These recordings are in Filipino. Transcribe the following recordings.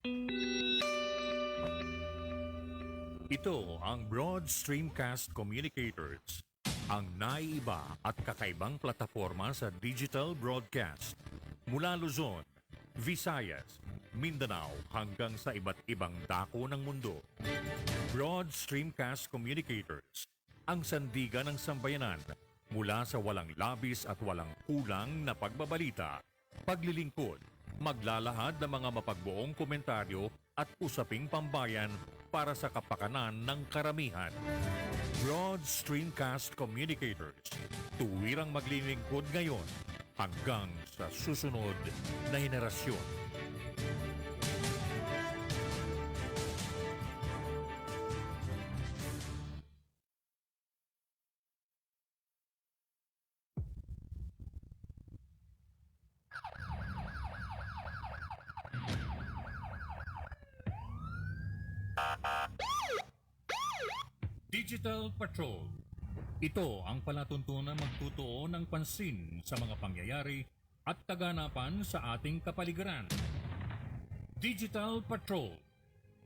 Ito ang Broad Streamcast Communicators, ang naiiba at kakaibang plataforma sa digital broadcast. Mula Luzon, Visayas, Mindanao hanggang sa iba't ibang dako ng mundo. Broad Streamcast Communicators, ang sandigan ng sambayanan mula sa walang labis at walang kulang na pagbabalita, paglilingkod, maglalahad ng mga mapagbuong komentaryo at usaping pambayan para sa kapakanan ng karamihan. Broad Streamcast Communicators, tuwirang maglilingkod ngayon hanggang sa susunod na henerasyon. Digital Patrol. Ito ang palatuntunang magtutuo ng pansin sa mga pangyayari at kaganapan sa ating kapaligiran. Digital Patrol.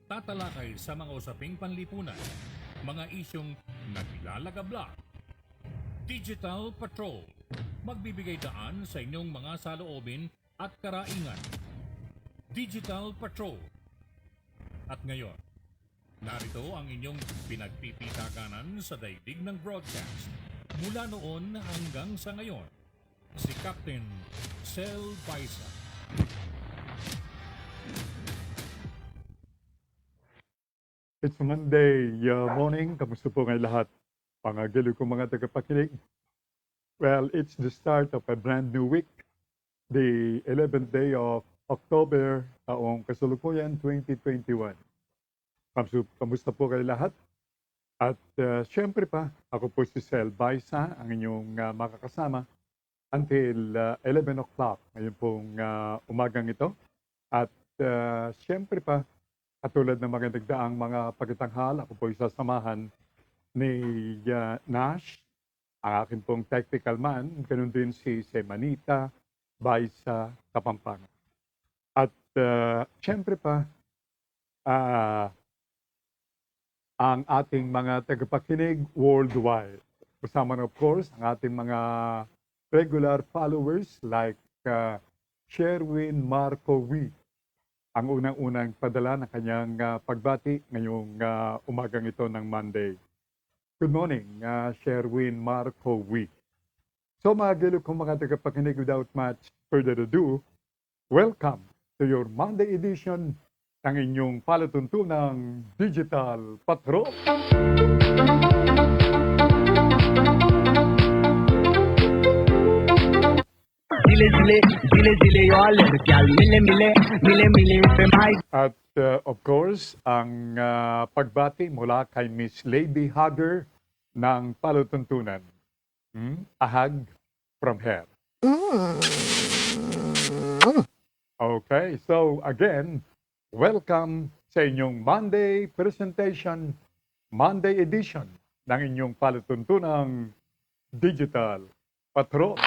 Tatalakay sa mga usaping panlipunan, mga isyong naglalagabla. Digital Patrol. Magbibigay daan sa inyong mga saloobin at karaingan. Digital Patrol. At ngayon, narito ang inyong pinagpipitaganan sa daigdig ng broadcast. Mula noon hanggang sa ngayon, si Captain Sel Baisa. It's Monday morning. Kamusta po ngayon lahat? Pangagilo ko mga tagapakinig. Well, it's the start of a brand new week. The 11th day of October, taong kasalukuyan 2021. Kamusta po kayo lahat? At syempre pa, ako po si Sel Baisa, ang inyong makakasama until 11 o'clock ngayon pong umagang ito. At syempre pa, katulad ng mga nagdaang mga pagkatanghal, ako po isasamahan ni Nash, ang aking pong technical man, ganun din si Semanita Baisa Kapampangan. At syempre pa, ang ating mga tagapakinig worldwide. Kasama na of course ang ating mga regular followers like Sherwin Marco Wee, ang unang-unang padala ng kanyang pagbati ngayong umagang ito ng Monday. Good morning, Sherwin Marco Wee. So mga gilo kong mga tagapakinig, without much further ado, welcome to your Monday edition ng inyong palatuntunang Digital Patrol. At of course, ang pagbati mula kay Miss Lady Hugger ng palatuntunan. Ahag from her. Okay, so again, welcome sa inyong Monday presentation, Monday edition ng inyong palatuntunang Digital Patrol.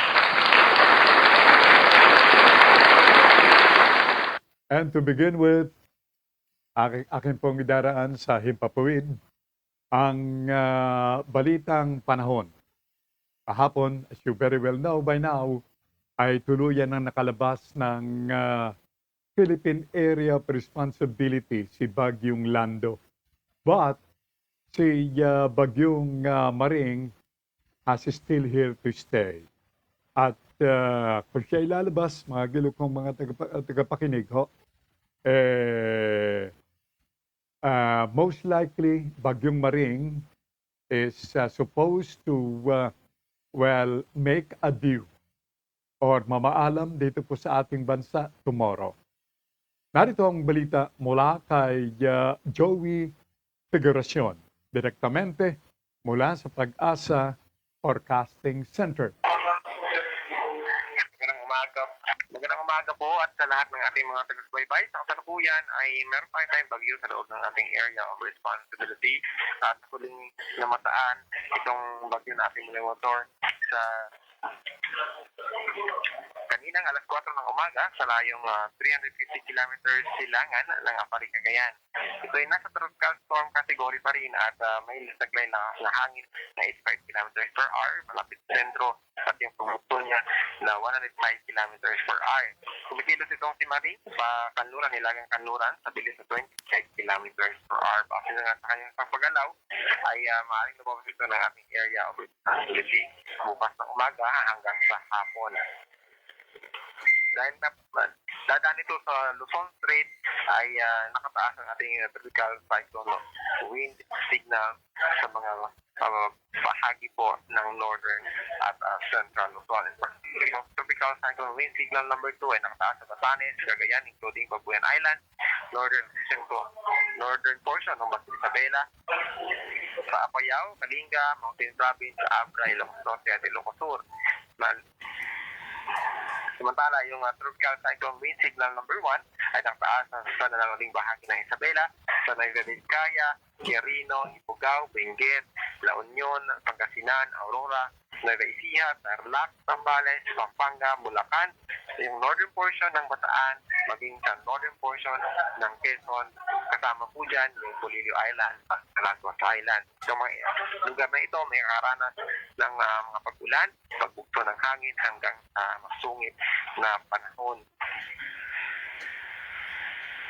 And to begin with, akin pong idaraan sa himpapawid ang balitang panahon. Kahapon, as you very well know by now, ay tuluyan ng nakalabas ng Philippine Area of Responsibility, si Bagyong Lando. But si Bagyong Maring is still here to stay. At kung siya ilalabas, mga gilo kong mga tagapakinig, most likely, Bagyong Maring is supposed to, make a due or mamaalam dito po sa ating bansa tomorrow. Narito ang balita mula kay Joey Figuracion, direktamente mula sa Pag-asa Forecasting Center. Magandang umaga po at sa lahat ng ating mga taga-subaybay. Sa kasalukuyan ay meron pa tayong bagyo sa loob ng ating area of responsibility at huling namataan itong bagyo na ating monitor sa kanina hanggang alas 4 ng umaga sa layong 350 kilometers silangan ng Apari, Cagayan. Ito ay nasa tropical storm category pa rin at may saglay na hangin na 85 kilometers per hour malapit sa sentro at yung pumukto niya na 105 kilometers per hour. Kumikilos itong si Marie pa kanluran, nilagang kanluran sa bilis na 25 kilometers per hour. Base na nga sa kanyang pagpagalaw ay maaaring lumabas ito ng ating area of responsibility bukas ng umaga hanggang sa hapon. Dahil dadaan ito sa Luzon Strait ay nakataas ang ating tropical cyclone wind signal sa mga bahagi po ng northern at central Luzon. Yung tropical cyclone wind signal number 2 ay nakataas sa Batanes, Cagayan, including Babuyan Island, northern portion ng Basta Isabela, sa Apayao, Kalinga, Mountain Province, Abra, Ilocos Norte at Ilocos Sur. Samantala, yung tropical cyclone wind signal number 1 ay nakataas sa nanaluling bahagi ng Isabela, sa Nueva Vizcaya, Quirino, Ifugao, Benguet, La Union, Pangasinan, Aurora, Nueva Ecija, Tarlac, Zambales, Pampanga, Bulacan, yung northern portion ng Bataan, maging sa northern portion ng Quezon, kasama po dyan yung Polillo Island at Calanguas Island. Sa mga lugar na ito, may karanas ng mga pag-ulan, pagbugto ng hangin hanggang masungit na panahon.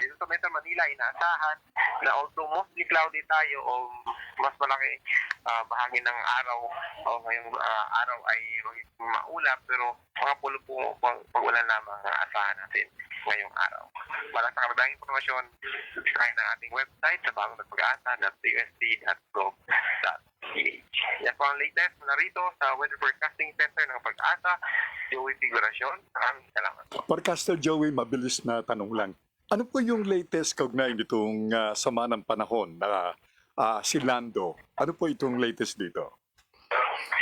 Dito sa Metro Manila, inaasahan na although mostly cloudy tayo o mas malaki bahagi ng araw o ngayong araw ay maulap, pero mga pulo-pulo pag-ulan lamang ang asahan natin ngayong araw. Para sa karagdagang impormasyon, subscribe ng ating website sa bagongpag-asa.usd.gov.ph. Yan po ang latest narito sa Weather Forecasting Center ng Pag-asa, Joey Figuracion. Maraming salamat. Podcaster Joey, mabilis na tanong lang. Ano po yung latest kaugnay nitong sama ng panahon na si Lando? Ano po itong latest dito?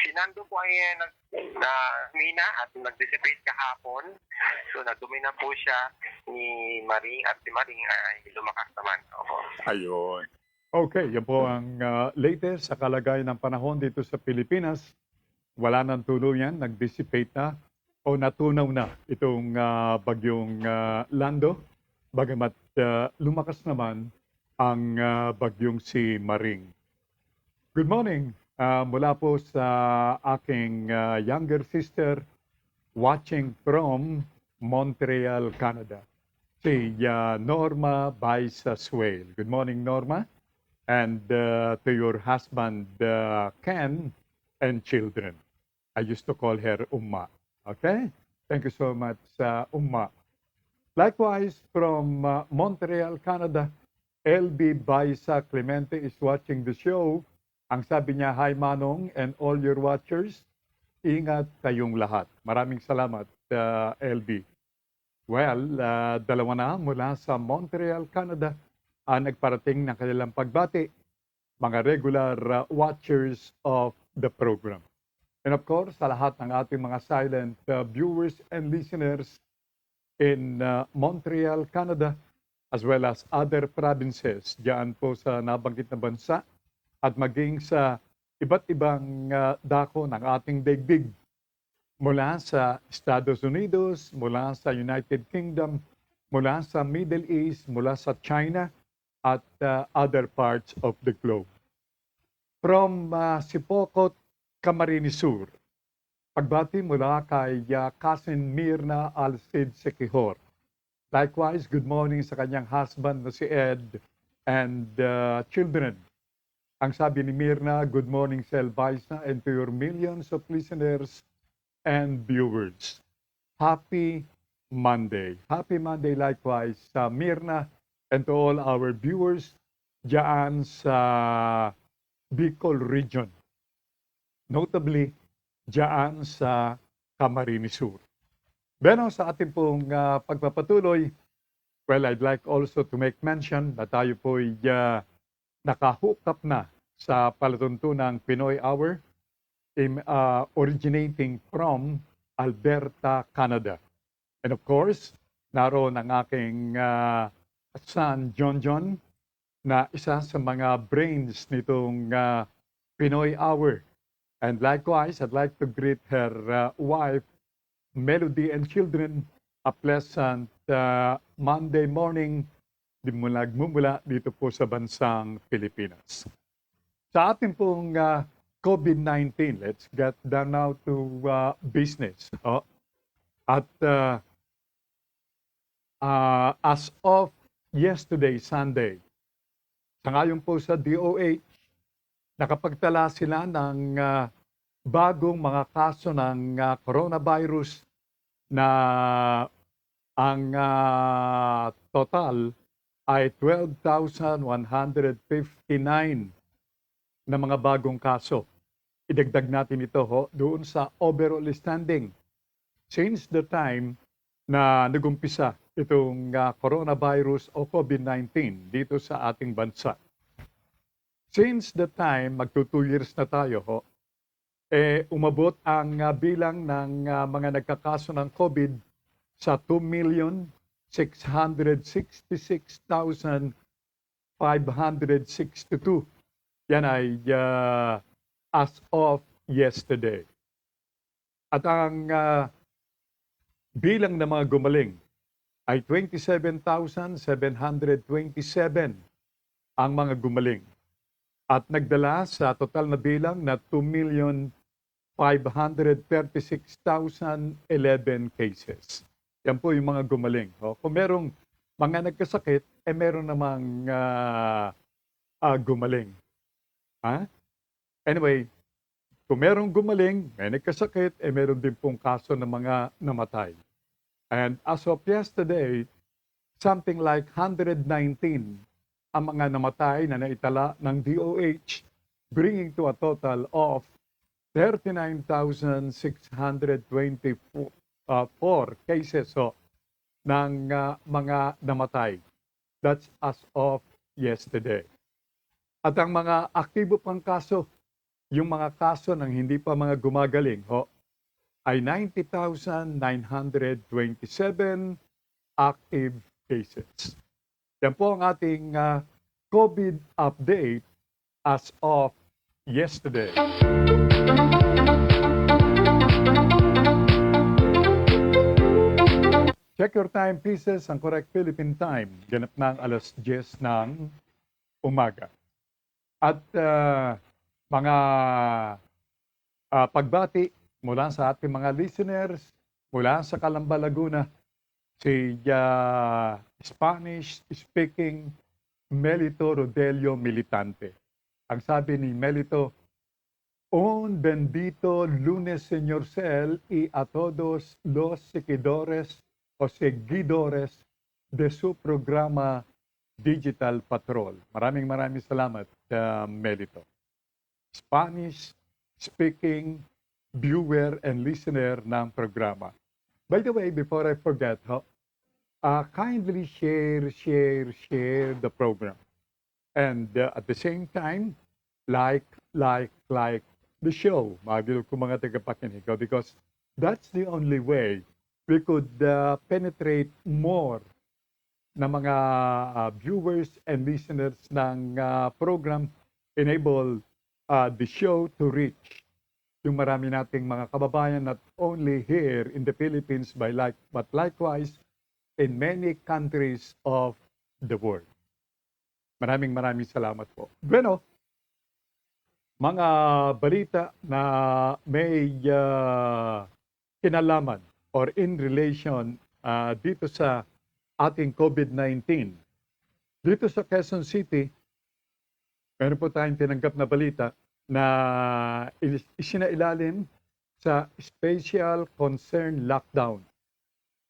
Si Nando po ay mina at nag-dissipate kahapon. So nadumi na po siya ni Maring at si Maring ay lumakas naman. Ayun. Okay, yan po ang latest sa kalagayan ng panahon dito sa Pilipinas. Wala nang tuluyan, nag-dissipate na o natunaw na itong bagyong Lando. Bagamat lumakas naman ang bagyong si Maring. Good morning. Mula po sa aking younger sister watching from Montreal, Canada. Si Norma Baisa-Suel. Good morning, Norma. And to your husband, Ken, and children. I used to call her Umma. Okay? Thank you so much, Umma. Likewise, from Montreal, Canada, LB Baisa Clemente is watching the show. Ang sabi niya, hi Manong and all your watchers, ingat kayong lahat. Maraming salamat, LB. Well, dalawa na mula sa Montreal, Canada, ang nagparating ng kanilang pagbati, mga regular watchers of the program. And of course, sa lahat ng ating mga silent viewers and listeners in Montreal, Canada, as well as other provinces diyan po sa nabanggit na bansa at maging sa iba't ibang dako ng ating daigdig mula sa Estados Unidos, mula sa United Kingdom, mula sa Middle East, mula sa China at other parts of the globe. From Sipocot, Camarines Sur, pagbati mula kay Cousin Mirna Alcid Sequijor. Likewise, good morning sa kanyang husband na si Ed and children. Ang sabi ni Mirna, good morning sa El Baisa and to your millions of listeners and viewers. Happy Monday. Happy Monday likewise sa Mirna and to all our viewers diyan sa Bicol region. Notably, diyan sa Camarines Sur. Beno, sa ating pong pagpapatuloy, well, I'd like also to make mention na tayo po'y naka-hook up na sa palatuntunang Pinoy Hour originating from Alberta, Canada. And of course, naroon ang aking son, John, na isa sa mga brains nitong Pinoy Hour. And likewise, I'd like to greet her wife, Melody and children, a pleasant Monday morning nagmumula dito po sa bansang Pilipinas. Sa ating pong COVID-19, let's get down now to business. At as of yesterday, Sunday, sangayon po sa DOH, nakapagtala sila ng bagong mga kaso ng coronavirus na ang total ay 12,159 na mga bagong kaso. Idagdag natin ito doon sa overall standing. Since the time na nagumpisa itong coronavirus o COVID-19 dito sa ating bansa. Since the time, magto 2 years na tayo, umabot ang bilang ng mga nagkakaso ng COVID sa 2,666,562. Yan ay as of yesterday. At ang bilang ng mga gumaling ay 27,727 ang mga gumaling. At nagdala sa total na bilang na 2,536,011 cases. Yan po yung mga gumaling. Kung merong mga nagkasakit, meron namang gumaling. Anyway, kung merong gumaling, may nagkasakit, meron din pong kaso ng mga namatay. And as of yesterday, something like 119 ang mga namatay na naitala ng DOH, bringing to a total of 39,624 cases ng mga namatay. That's as of yesterday. At ang mga aktibo pang kaso, yung mga kaso ng hindi pa mga gumagaling, ay 90,927 active cases. Yan po ang ating COVID update as of yesterday. Check your time pieces, ang correct Philippine time. Ganap ng alas 10 ng umaga. At mga pagbati mula sa ating mga listeners, mula sa Calamba, Laguna, si Spanish-speaking Melito Rodelio Militante. Ang sabi ni Melito, un bendito lunes, Señor Cel, y a todos los seguidores o seguidores de su programa Digital Patrol. Maraming salamat, Melito. Spanish-speaking viewer and listener ng programa. By the way, before I forget, kindly share the program. And at the same time, like the show, mga mga tagapakinig, because that's the only way we could penetrate more na mga viewers and listeners ng program, enable the show to reach yung marami nating mga kababayan not only here in the Philippines but likewise in many countries of the world. Maraming salamat po. Bueno, mga balita na may kinalaman or in relation dito sa ating COVID-19. Dito sa Quezon City, meron po tayong tinanggap na balita na isinailalim sa Special Concern Lockdown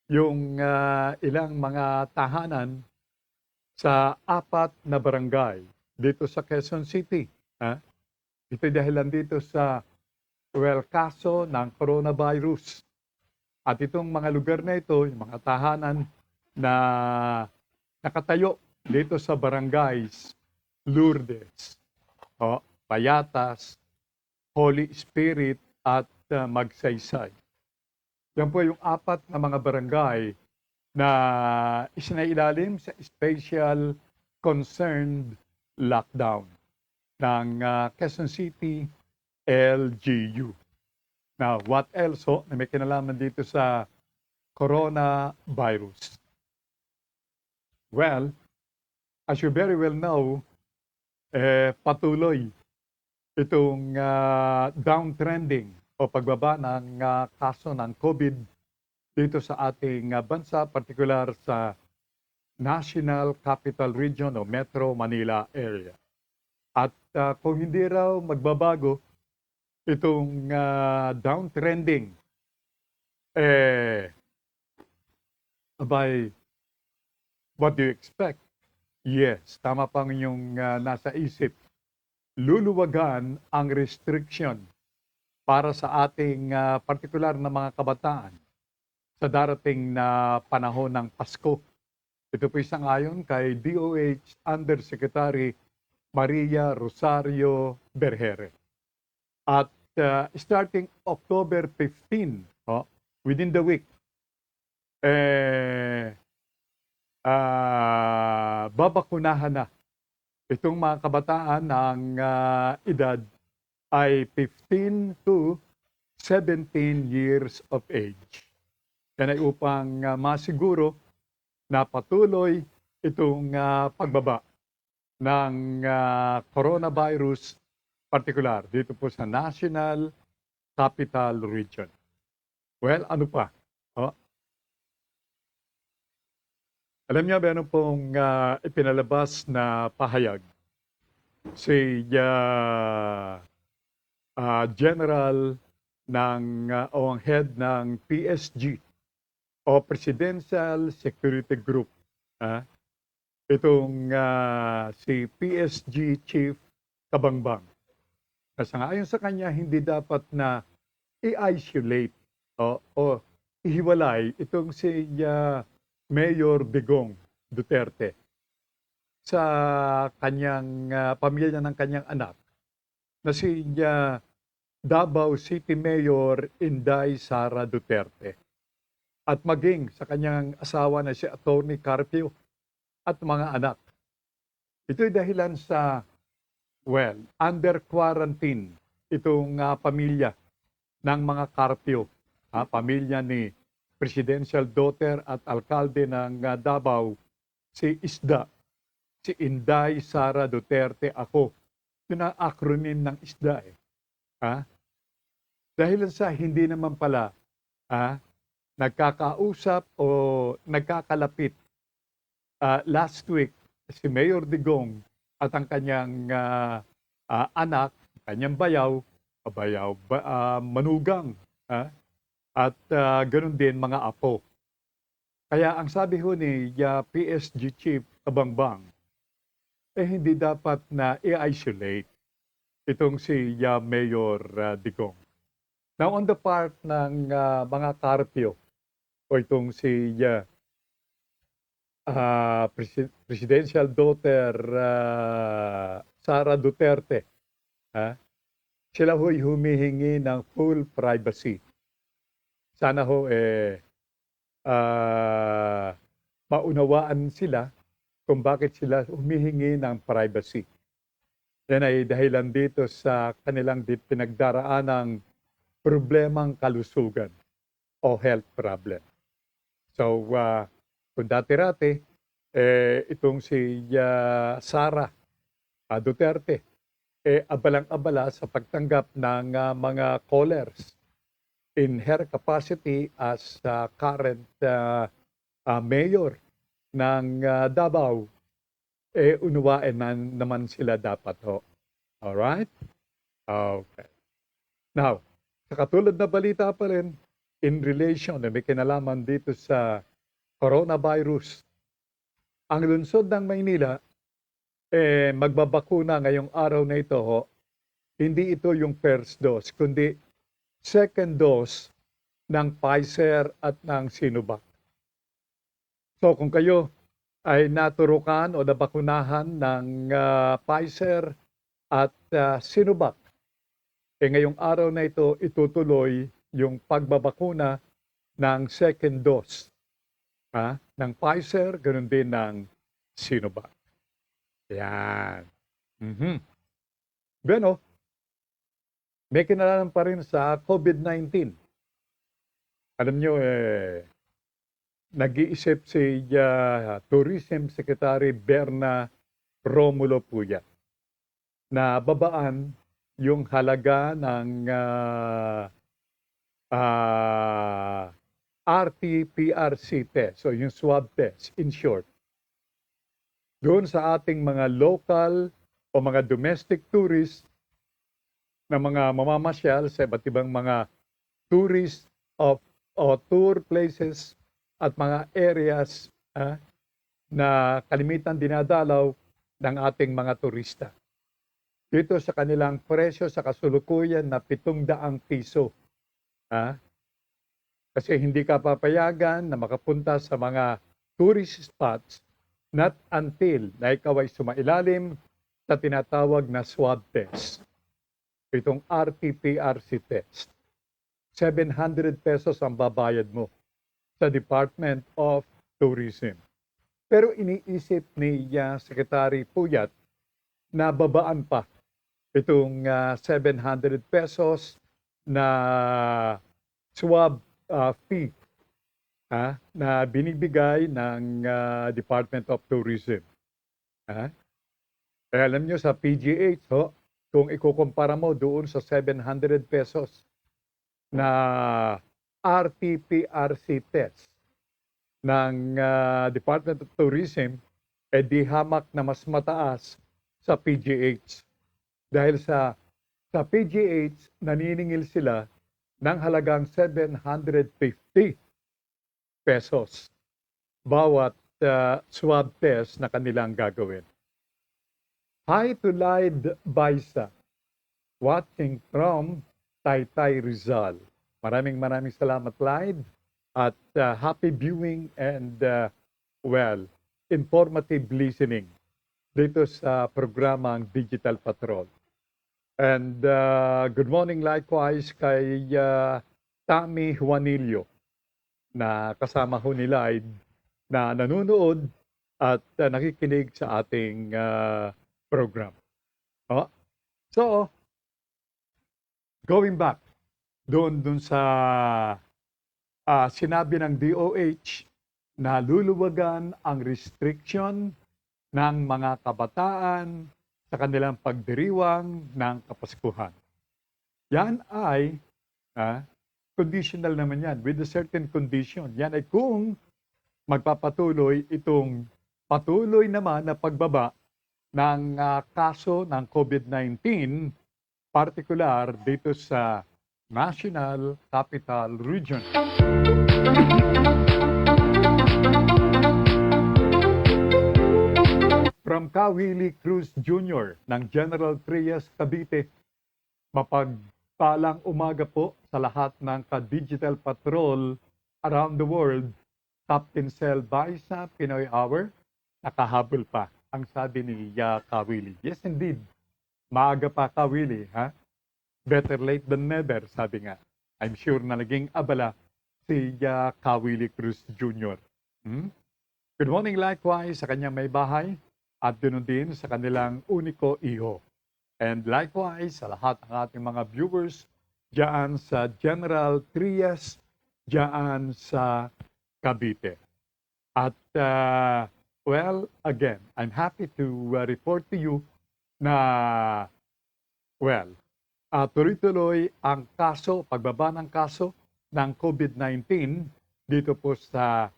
yung ilang mga tahanan sa 4 na barangay dito sa Quezon City. Ito dahilan dito sa kaso ng coronavirus. At itong mga lugar na ito, yung mga tahanan na nakatayo dito sa barangays Lourdes, Payatas, Holy Spirit at Magsaysay. Yan po yung 4 na mga barangay na isinailalim sa Special Concerned Lockdown ng Quezon City LGU. Now, what else na may kinalaman dito sa coronavirus? Well, as you very well know, patuloy itong downtrending o pagbaba ng kaso ng COVID dito sa ating bansa, partikular sa National Capital Region o Metro Manila area. At kung hindi raw magbabago itong downtrending, abay, what do you expect? Yes, tama pang yung nasa isip. Luluwagan ang restriction para sa ating partikular na mga kabataan sa darating na panahon ng Pasko. Ito po isang ayon kay DOH Undersecretary Maria Rosario Berhere. At starting October 15, within the week, babakunahan na itong mga kabataan ng edad ay 15 to 17 years of age. Yan ay upang masiguro na patuloy itong pagbaba ng coronavirus, partikular dito po sa National Capital Region. Well, ano pa? Alam niyo, meron pong ipinalabas na pahayag si General ng o ang head ng PSG o Presidential Security Group. Itong si PSG Chief Kabangbang. Kasi ayon sa kanya, hindi dapat na i-isolate o ihiwalay itong si Mayor Digong Duterte sa kanyang pamilya ng kanyang anak na si Davao City Mayor Inday Sara Duterte at maging sa kanyang asawa na si Attorney Carpio at mga anak. Ito'y dahilan sa, under quarantine itong pamilya ng mga Carpio, pamilya ni Presidential daughter at alkalde ng Davao, si ISDA, si Inday Sara Duterte ako. Yun ang acronym ng ISDA. Dahil sa hindi naman pala nagkakausap o nagkakalapit last week si Mayor Digong at ang kanyang anak, kanyang manugang, at ganoon din mga apo. Kaya ang sabi ho ni PSG Chief Kabangbang, hindi dapat na i-isolate itong si Mayor Digong. Now on the part ng mga Carpio o itong si Presidential daughter Sara Duterte, sila ho'y humihingi ng full privacy. Sana ho maunawaan sila kung bakit sila humihingi ng privacy. Yan ay dahilan dito sa kanilang pinagdaraanang problemang kalusugan o health problem. So, kung dati-rati, itong si Sara Duterte, abalang-abala sa pagtanggap ng mga callers in her capacity as current mayor ng Davao, unawain naman sila dapat ho. Alright? Okay. Now, sa katulad na balita pa rin, in relation na may kinalaman dito sa coronavirus, ang lungsod ng Maynila, magbabakuna ngayong araw na ito ho. Hindi ito yung first dose, kundi second dose ng Pfizer at ng Sinovac. So kung kayo ay naturukan o nabakunahan ng Pfizer at Sinovac, ngayong araw na ito itutuloy yung pagbabakuna ng second dose ng Pfizer, ganoon din ng Sinovac. Yan. Bueno, may kinalaman pa rin sa COVID-19. Alam nyo, nag-iisip si Tourism Secretary Berna Romulo Puya na babaan yung halaga ng RT-PCR test, so yung swab test in short, doon sa ating mga local o mga domestic tourists na mga mamamasyal sa iba't ibang mga tourist o tour places at mga areas na kalimitan dinadalaw ng ating mga turista. Dito sa kanilang presyo sa kasulukuyan na 700 piso. Kasi hindi ka papayagan na makapunta sa mga tourist spots not until na ikaw ay sumailalim sa tinatawag na swab test. Itong RT-PCR test. 700 pesos ang babayad mo sa Department of Tourism. Pero iniisip ni Secretary Puyat na babaan pa itong 700 pesos na swab fee na binibigay ng Department of Tourism. Alam nyo sa PGH, kung ikukumpara mo doon sa 700 pesos na RT-PCR test ng Department of Tourism, di hamak na mas mataas sa PGH. Dahil sa PGH, naniningil sila ng halagang 750 pesos bawat swab test na kanilang gagawin. Hi to Lyde Baisa, watching from Taytay Rizal. Maraming salamat, Lyde, at happy viewing and informative listening dito sa programang Digital Patrol. And good morning likewise kay Tammy Juanillo na kasama ho ni Lyde na nanonood at nakikinig sa ating program. So, going back doon sa sinabi ng DOH na luluwagan ang restriction ng mga kabataan sa kanilang pagdiriwang ng Kapaskuhan. Yan ay conditional naman yan, with a certain condition. Yan ay kung magpapatuloy itong patuloy naman na pagbaba ng kaso ng COVID-19, particular dito sa National Capital Region. From Kawili Cruz Jr. ng General Trias, Cavite, mapagpalang umaga po sa lahat ng ka-Digital Patrol around the world. Captain Sel Baisa, Pinoy Hour, nakahabol pa, ang sabi ni Kawili. Yes, indeed. Maaga pa, Kawili, Better late than never, sabi nga. I'm sure na naging abala si Kawili Cruz Jr. Good morning likewise sa kanyang may bahay at ganoon din sa kanilang uniko iho. And likewise sa lahat ng ating mga viewers diyan sa General Trias, diyan sa Cavite. At again, I'm happy to report to you na tuloy-tuloy ang kaso, pagbaba ng kaso ng COVID-19 dito po sa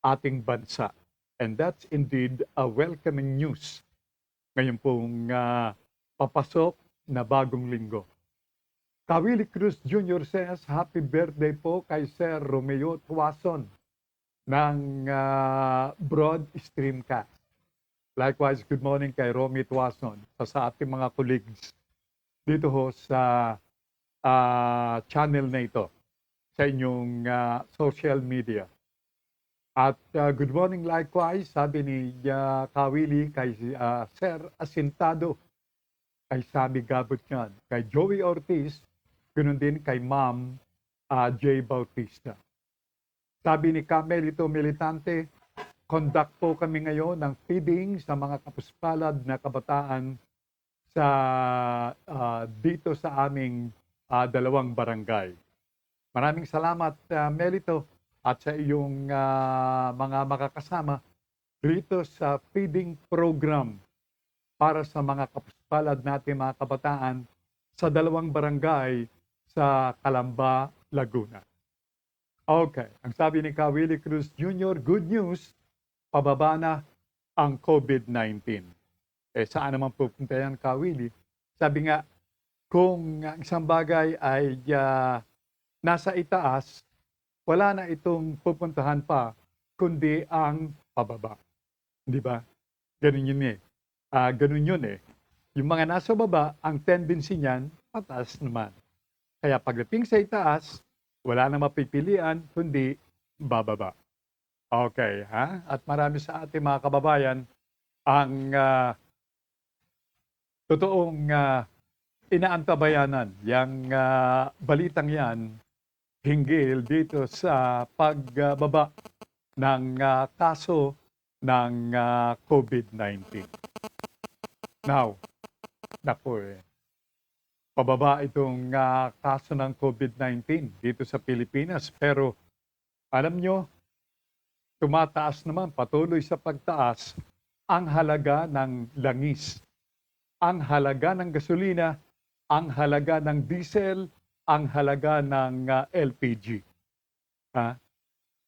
ating bansa. And that's indeed a welcoming news. Ngayon pong papasok na bagong linggo. Kawili Cruz Jr. says, happy birthday po kay Sir Romeo Tuason ng Broad Streamcast. Likewise, good morning kay Romy Tuason sa ating mga colleagues dito ho sa channel na ito, sa inyong social media. At good morning likewise, sabi ni Kawili kay Sir Asintado, kay Sammy Gabot yan, kay Joey Ortiz, ganoon din kay Ma'am J. Bautista. Sabi ni Camelito Militante, conduct po kami ngayon ng feeding sa mga kapuspalad na kabataan sa dito sa aming dalawang barangay. Maraming salamat, Melito, at sa iyong mga makakasama dito sa feeding program para sa mga kapuspalad natin mga kabataan sa dalawang barangay sa Calamba, Laguna. Okay, ang sabi ni Ka Willie Cruz Jr., good news, pababa na ang COVID-19. Saan naman pupunta yan, Ka Willie? Sabi nga, kung ang isang bagay ay nasa itaas, wala na itong pupuntahan pa, kundi ang pababa. Di ba? Ganun yun eh. Ganun yun eh. Yung mga nasa baba, ang tendency niyan, pataas naman. Kaya pagdating sa itaas, wala na mapipilian, kundi bababa. Okay, ha? At marami sa ating mga kababayan ang totoong inaantabayanan yung balitang yan hinggil dito sa pagbaba ng kaso ng COVID-19. Now, naku pababa itong kaso ng COVID-19 dito sa Pilipinas. Pero alam nyo, tumataas naman, patuloy sa pagtaas, ang halaga ng langis, ang halaga ng gasolina, ang halaga ng diesel, ang halaga ng LPG.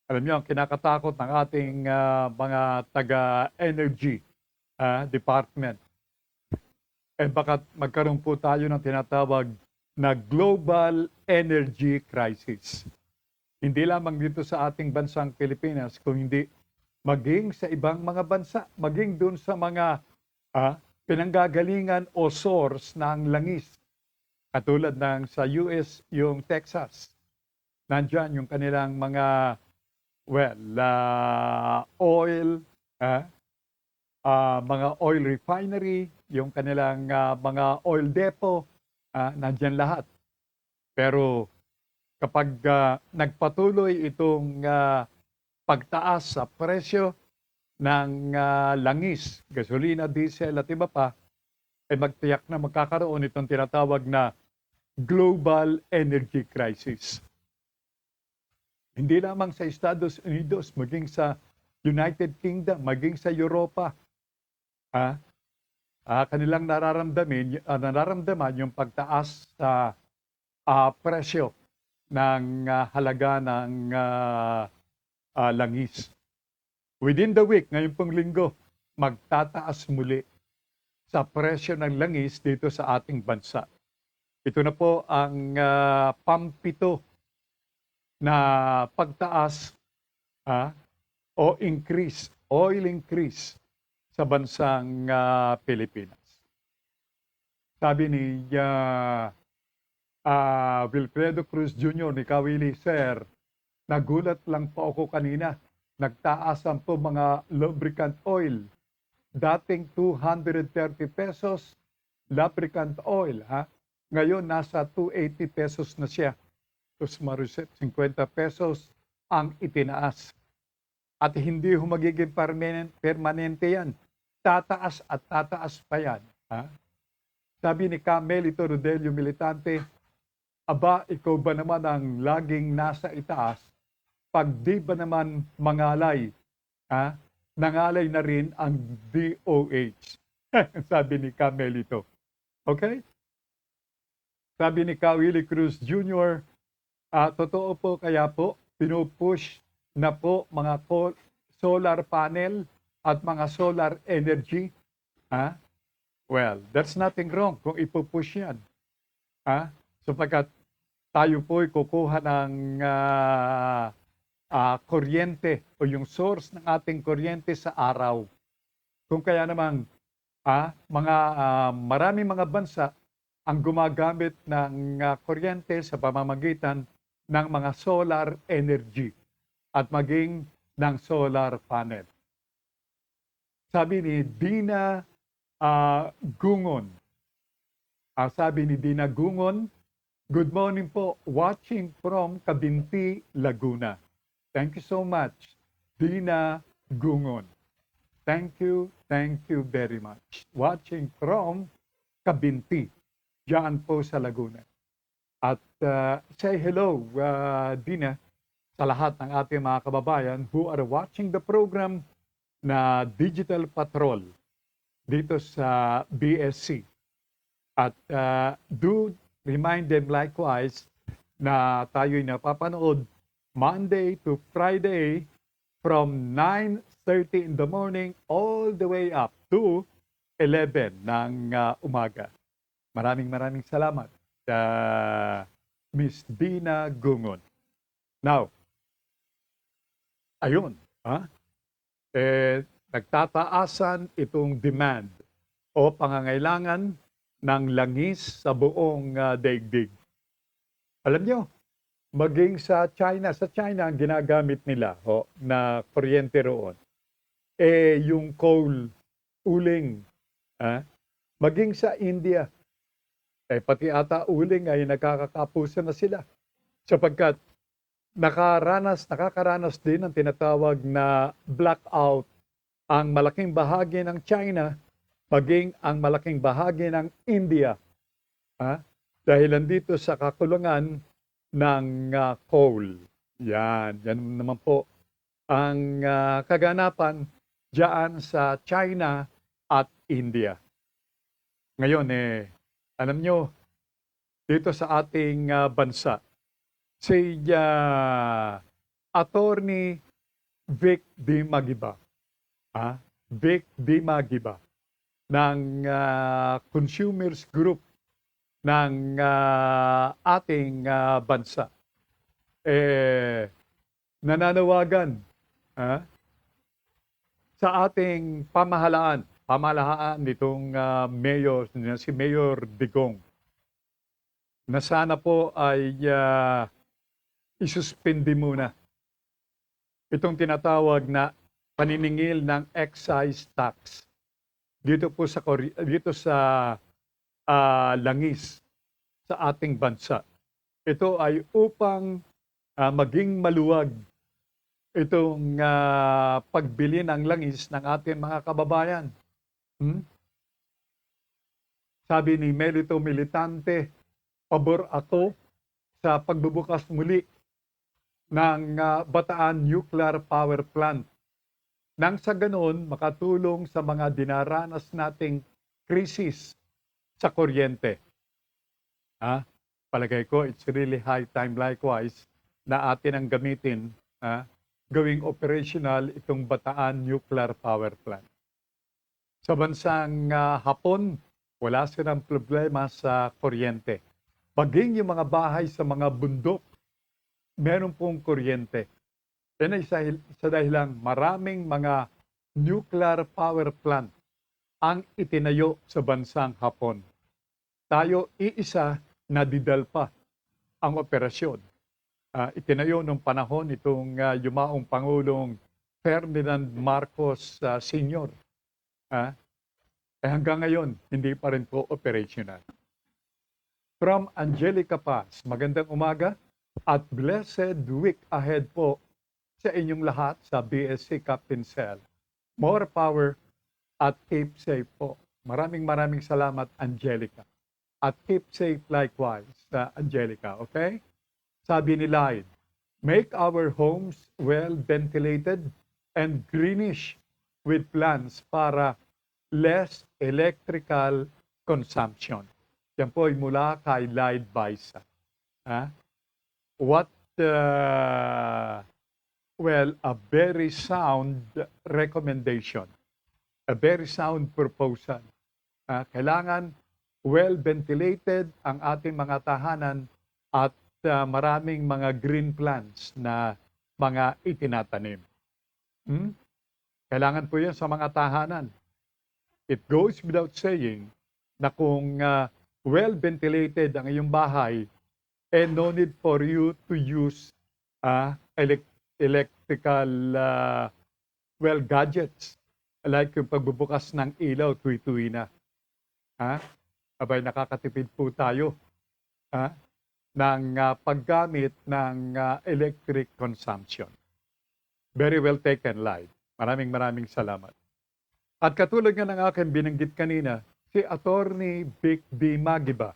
Alam nyo, ang kinakatakot ng ating mga taga-energy department, baka magkaroon po tayo ng tinatawag na global energy crisis. Hindi lamang dito sa ating bansang Pilipinas, kung hindi maging sa ibang mga bansa, maging doon sa mga pinanggagalingan o source ng langis. Katulad ng sa US, yung Texas. Nandyan yung kanilang mga, oil, mga oil refinery, yung kanilang mga oil depot, nandyan lahat. Pero kapag nagpatuloy itong pagtaas sa presyo ng langis, gasolina, diesel at iba pa, ay magtiyak na magkakaroon itong tinatawag na global energy crisis. Hindi lamang sa Estados Unidos, maging sa United Kingdom, maging sa Europa, kanilang nararamdaman yung pagtaas sa presyo ng halaga ng langis. Within the week, ngayon pong linggo, magtataas muli sa presyo ng langis dito sa ating bansa. Ito na po ang pampito na pagtaas o increase, oil increase sa bansang Pilipinas. Sabi ni Wilfredo Cruz Jr. ni Kawili, Sir, nagulat lang po ako kanina. Nagtaasan po mga lubricant oil. Dating 230 pesos, lubricant oil. Ngayon, nasa 280 pesos na siya. Tapos 50 pesos ang itinaas. At hindi magiging permanente yan. Tataas at tataas pa yan. Sabi ni Camelito Rodelio Militante, aba, ikaw ba naman ang laging nasa itaas? Pag di ba naman mangalay, nangalay na rin ang DOH. Sabi ni Camelito. Okay? Sabi ni Willie Cruz Jr., totoo po kaya po, pinupush na po mga solar panel at mga solar energy. Well, there's nothing wrong kung ipupush yan. Sapagkat tayo po ay kukuha ng kuryente o yung source ng ating kuryente sa araw. Kung kaya naman, maraming mga bansa ang gumagamit ng kuryente sa pamamagitan ng mga solar energy at maging ng solar panel. Sabi ni Dina Gungon, sabi ni Dina Gungon, good morning po, watching from Cabinti, Laguna. Thank you so much, Dina Gungon. Thank you very much. Watching from Kabinti, diyan po sa Laguna. At say hello, Dina, sa lahat ng ating mga kababayan who are watching the program na Digital Patrol dito sa BSC. At do remind them likewise na tayo'y napapanood Monday to Friday from 9:30 in the morning all the way up to 11 ng umaga. Maraming salamat sa Miss Dina Gungon. Now, ayun, nagtataasan itong demand o pangangailangan ng langis sa buong daigdig. Alam nyo, maging sa China ang ginagamit nila na kuryente roon, yung coal, uling, maging sa India, pati ata uling ay nagkakakapusan na sila sapagkat nakakaranas din ng tinatawag na blackout ang malaking bahagi ng China, maging ang malaking bahagi ng India. Dahil nandito sa kakulungan ng coal. Yan naman po ang kaganapan diyan sa China at India. Ngayon alam nyo, dito sa ating bansa, si Attorney Vic D. Magiba, Vic D. Magiba ng Consumers Group ng ating bansa, nananawagan sa ating pamahalaan nitong mayor, si Mayor Digong, na sana po ay isuspindi muna itong tinatawag na paniningil ng excise tax dito sa langis sa ating bansa. Ito ay upang maging maluwag itong pagbili ng langis ng ating mga kababayan. Sabi ni Melito Militante, pabor ako sa pagbubukas muli ng Bataan Nuclear Power Plant nang sa ganoon makatulong sa mga dinaranas nating krisis sa kuryente. Palagay ko, it's really high time likewise na atin ang gamitin gawing operational itong Bataan Nuclear Power Plant. Sa bansang Hapon, wala silang problema sa kuryente. Maging yung mga bahay sa mga bundok, meron pong kuryente. Yan ay sa dahilang maraming mga nuclear power plant ang itinayo sa bansang Hapon. Tayo iisa na didal pa ang operasyon. Itinayo nung panahon itong yumaong Pangulong Ferdinand Marcos Sr. Hanggang ngayon, hindi pa rin po operational. From Angelica Paz, magandang umaga at blessed week ahead po sa inyong lahat sa BSC Captain Cell. More power at keep safe po. Maraming salamat, Angelica. At keep safe likewise, Angelica, okay? Sabi ni Lyde, make our homes well ventilated and greenish with plants para less electrical consumption. Yan po ay mula kay Lyde Baisa. What, a very sound recommendation. A very sound proposal. Kailangan well-ventilated ang ating mga tahanan at maraming mga green plants na mga itinatanim. Kailangan po yan sa mga tahanan. It goes without saying na kung well-ventilated ang iyong bahay, no need for you to use electrical gadgets like yung pagbubukas ng ilaw tuwi-tuwi na. Abay, nakakatipid po tayo ng paggamit ng electric consumption. Very well taken, Lyde. Maraming salamat. At katulad nga ng akin binanggit kanina, si Attorney Vic D. Magiba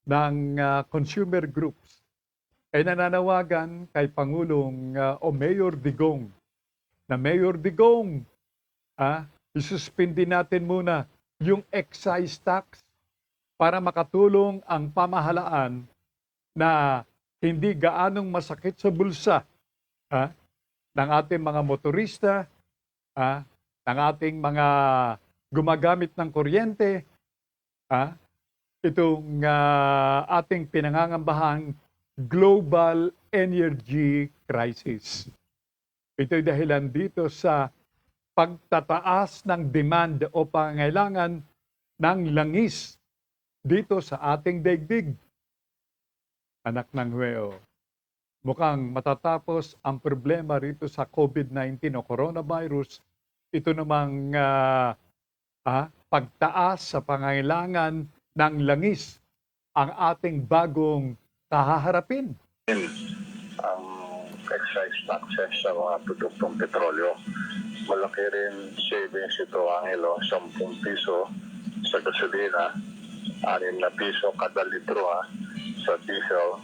ng Consumer Groups ay nananawagan kay Pangulong o Mayor Digong na Mayor Digong, isuspindi natin muna yung excise tax para makatulong ang pamahalaan na hindi gaanong masakit sa bulsa ng ating mga motorista, ng ating mga gumagamit ng kuryente, itong ating pinangangambahang global energy crisis. Ito'y dahilan dito sa pagtataas ng demand o pangangailangan ng langis dito sa ating daigdig. Anak ng Huweo, mukhang matatapos ang problema rito sa COVID-19 o coronavirus. Ito namang pagtaas sa pangangailangan ng langis ang ating bagong kahaharapin. Ang excise taxes sa mga produktong petrolyo. Malaki rin savings ito, Angelo, 10 piso sa gasolina, 6 na piso kada litro sa diesel,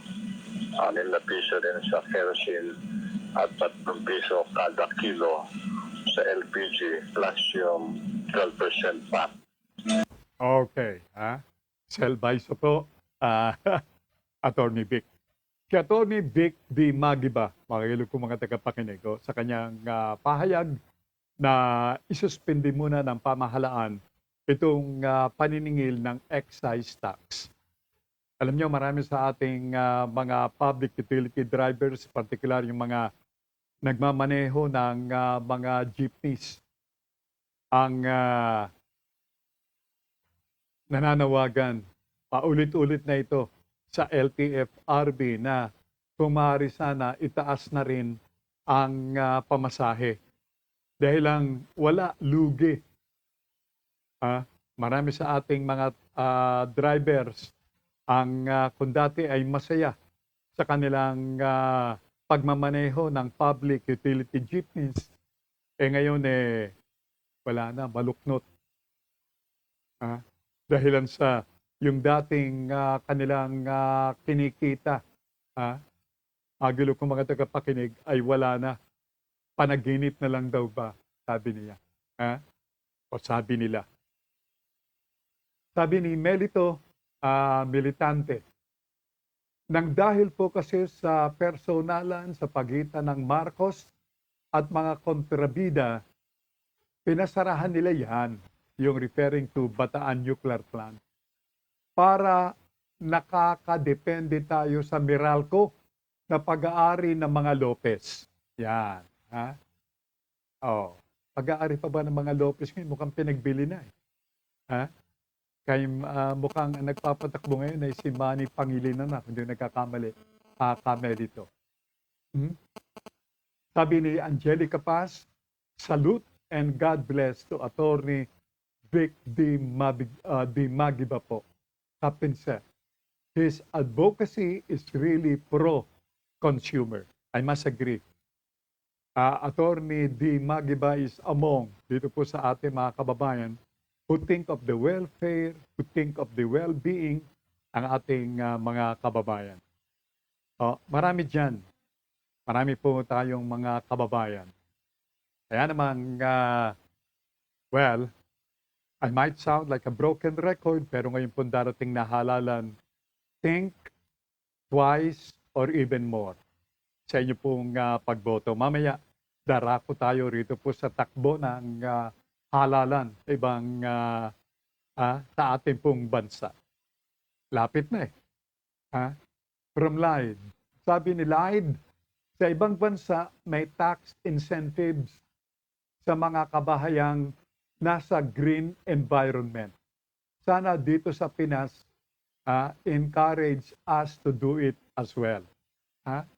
6 na piso rin sa kerosene, at 3 piso kada kilo sa LPG plus yung 12% VAT. Okay, Selbayso po, Attorney Vic. Si Attorney Vic D. Magiba, mga ko mga tagapakinig, sa kanyang pahayag na isuspindi muna ng pamahalaan itong paniningil ng excise tax. Alam niyo, marami sa ating mga public utility drivers, particular yung mga nagmamaneho ng mga jeepneys, ang nananawagan paulit-ulit na ito sa LTFRB na kung maaari sana itaas na rin ang pamasahe. Dahil lang wala lugi. Marami sa ating mga drivers ang kung dati ay masaya sa kanilang pagmamaneho ng public utility jeepneys, ngayon wala na, baluknot. Dahilan sa yung dating kanilang kinikita, agilo kong mga tagapakinig, ay wala na. Panaginip na lang daw ba, sabi niya. O sabi nila. Sabi ni Melito Militante, nang dahil po kasi sa personalan sa pagitan ng Marcos at mga kontrabida, pinasarahan nila yan, yung referring to Bataan Nuclear Plant, para nakakadepende tayo sa Meralco na pag-aari ng mga Lopez. Yan. Pag-aari pa ba ng mga Lopez ngayon? Mukhang pinagbili na Kaya mukhang nagpapatakbo ngayon ay si Manny Pangilinan na, hindi nagkakamali. Dito. Sabi ni Angelica Paz, salute and God bless to Attorney Vic D. Magiba po. Captain Sir, his advocacy is really pro-consumer. I must agree. Attorney D. Magiba is among, dito po sa ating mga kababayan, who think of the welfare, who think of the well-being ang ating mga kababayan. Marami dyan. Marami po tayong mga kababayan. Kaya naman, I might sound like a broken record, pero ngayon po darating na halalan, think twice or even more sa inyo pong pagboto. Mamaya, darako tayo rito po sa takbo ng halalan sa ibang sa ating pong bansa. Lapit na From Lyde. Sabi ni Lyde, sa ibang bansa may tax incentives sa mga kabahayang nasa green environment. Sana dito sa Pinas, encourage us to do it as well.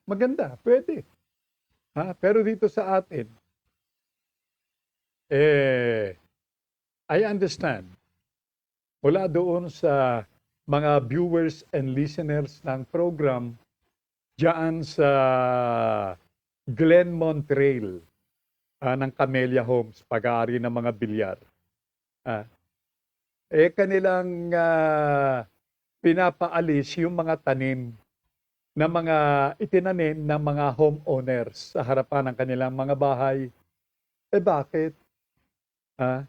Maganda, pwede. Pero dito sa atin, I understand, mula doon sa mga viewers and listeners ng program, diyan sa Glenmont Trail, ng Camellia Homes, pag-aari ng mga bilyar. kanilang pinapaalis yung mga tanim na mga itinanim ng mga homeowners sa harapan ng kanilang mga bahay. Bakit? Ah,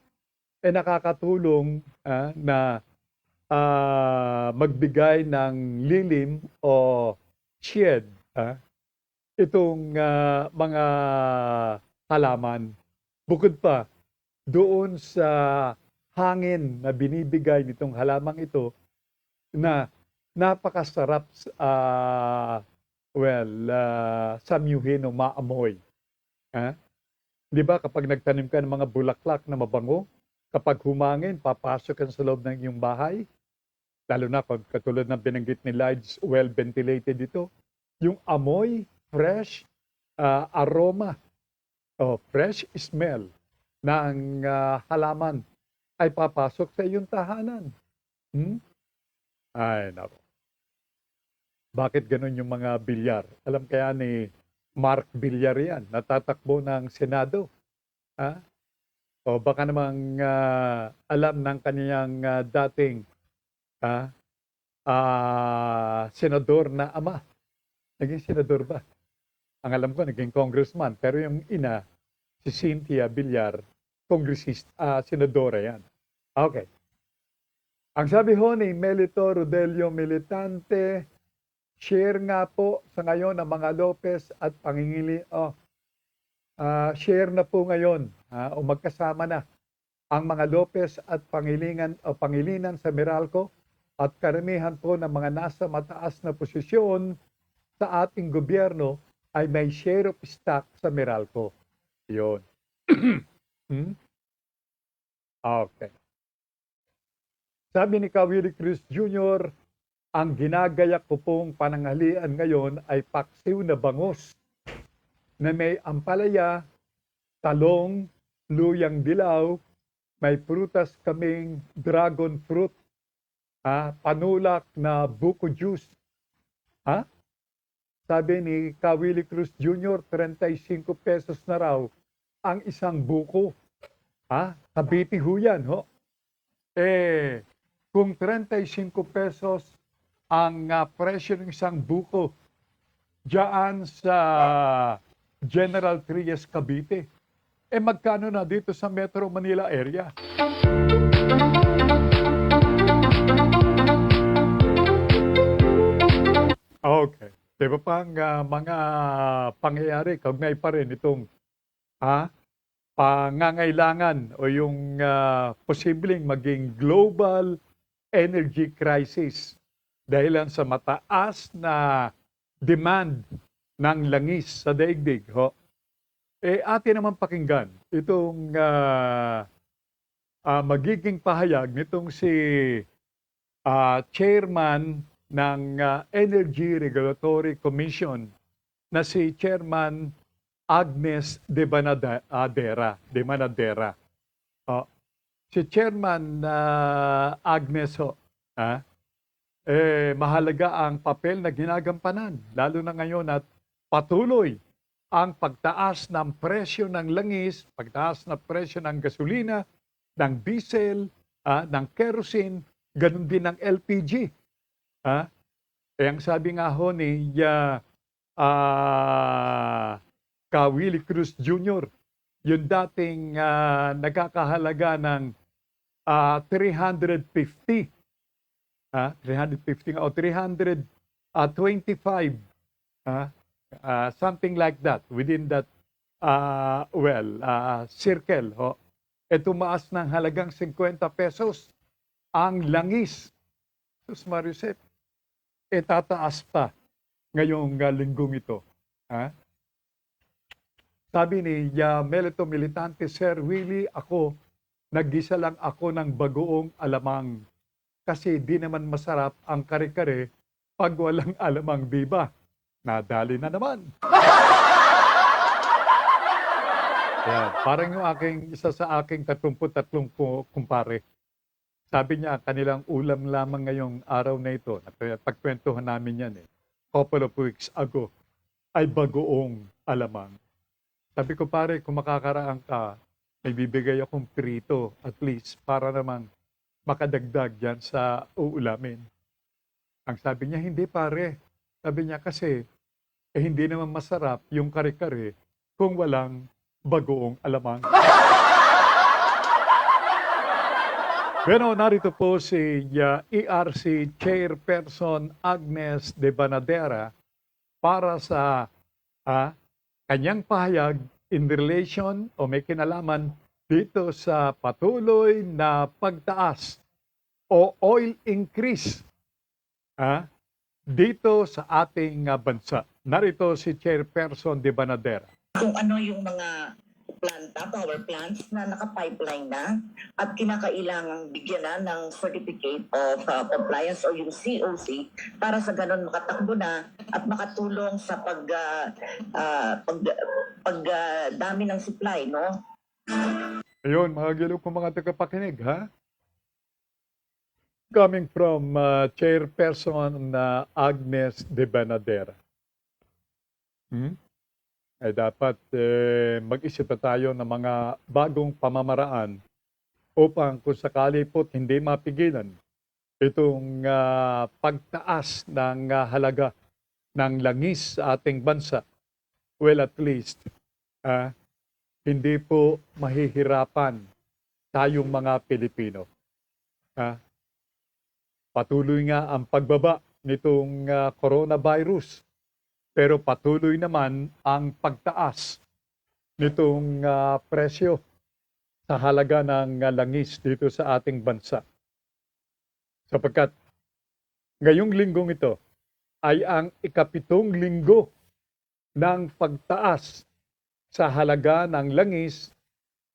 nakakatulong na magbigay ng lilim o shade itong mga halaman. Bukod pa, doon sa hangin na binibigay nitong halamang ito na napakasarap samyuhin o maamoy. Di ba kapag nagtanim ka ng mga bulaklak na mabango, kapag humangin, papasok ka sa loob ng iyong bahay, lalo na pag katulad ng binanggit ni Lides, well ventilated ito, yung amoy, fresh aroma, fresh smell ng halaman ay papasok sa iyong tahanan. Ay, nako. Bakit ganun yung mga bilyar? Alam kaya ni Mark Villar yan, natatakbo ng Senado. O baka namang alam ng kaniyang dating senador na ama. Naging senador ba? Ang alam ko, naging congressman. Pero yung ina, si Cynthia Villar, senadora yan. Okay. Ang sabi ho ni Melito Rodelio Militante, share nga po sa ngayon ng mga Lopez at share na po ngayon o magkasama na ang mga Lopez at Pangilinan sa Meralco at karamihan po ng mga nasa mataas na posisyon sa ating gobyerno ay may share of stock sa Meralco. Yun. Okay. Sabi ni Willie Cruz Jr., ang ginagayak ko pong pananghalian ngayon ay paksiw na bangus na may ampalaya, talong, luyang dilaw, may prutas kaming dragon fruit, panulak na buko juice. Sabi ni Willie Cruz Jr., 35 pesos na raw ang isang buko. Kabiti ho yan, ho. Kung 35 pesos ang presyo ng isang buko diyan sa General Trias, Cavite, magkano na dito sa Metro Manila area? Okay. Diba pang mga pangyayari, kaugnay pa rin itong pangangailangan o yung posibleng maging global energy crisis dahil sa mataas na demand ng langis sa daigdig. Atin naman pakinggan itong magiging pahayag nitong si chairman ng Energy Regulatory Commission na si Chairman Agnes de Manadera. Si Chairman Agnes mahalaga ang papel na ginagampanan, lalo na ngayon at patuloy ang pagtaas ng presyo ng langis, pagtaas ng presyo ng gasolina, ng diesel, ng kerosene, ganun din ng LPG. Ang sabi nga ho ni Willie Cruz Jr., yung dating nagkakahalaga ng 350 o 325, something like that, within that circle. Tumaas ng halagang 50 pesos ang langis. Sus Mariusep, tataas pa ngayong linggong ito. Sabi ni Melito Militante, Sir Willie, nag-gisa lang ako ng bagoong alamang kasi di naman masarap ang kare-kare pag walang alamang, diba? Nadali na naman. Parang yung isa sa aking 33 kumpare. Sabi niya, kanilang ulam lamang ngayong araw na ito, pagkwentuhan namin yan couple of weeks ago, ay bagoong alamang. Sabi ko, pare, kung makakaraan ka, may bibigay akong prito at least para namang makadagdag yan sa uulamin. Ang sabi niya, hindi pare. Sabi niya kasi, hindi naman masarap yung kare-kare kung walang bagoong alamang. Bueno, narito po si ERC Chairperson Agnes de Banadera para sa kanyang pahayag in relation o may kinalaman dito sa patuloy na pagtaas o oil increase dito sa ating bansa. Narito si Chairperson de Banadera. Kung ano yung mga power plants na naka-pipeline na at kinakailangang bigyan na ng Certificate of Compliance o yung COC para sa ganun makatakbo na at makatulong sa pagdami ng supply, no? Ayun, mga giliw kong mga tagapakinig, Coming from Chairperson Agnes de Banadera. Ay dapat mag-isip na tayo ng mga bagong pamamaraan upang kung sakali po't hindi mapigilan itong pagtaas ng halaga ng langis sa ating bansa. Well, at least, hindi po mahihirapan tayong mga Pilipino. Patuloy nga ang pagbaba nitong coronavirus. Pero patuloy naman ang pagtaas nitong presyo sa halaga ng langis dito sa ating bansa. Sapagkat ngayong linggong ito ay ang ikapitong linggo ng pagtaas sa halaga ng langis,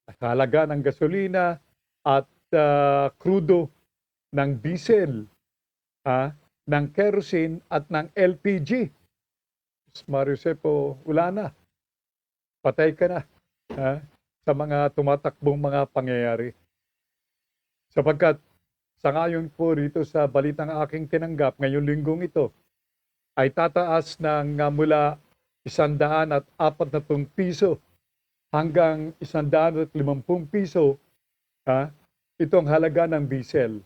sa halaga ng gasolina at krudo, ng diesel, ng kerosene at ng LPG. Mario Sepo, wala na. Patay ka na sa mga tumatakbong mga pangyayari. Sapagkat sa ngayon po rito sa balitang aking tinanggap ngayong linggong ito, ay tataas ng mula 140 piso hanggang 150 piso itong halaga ng diesel.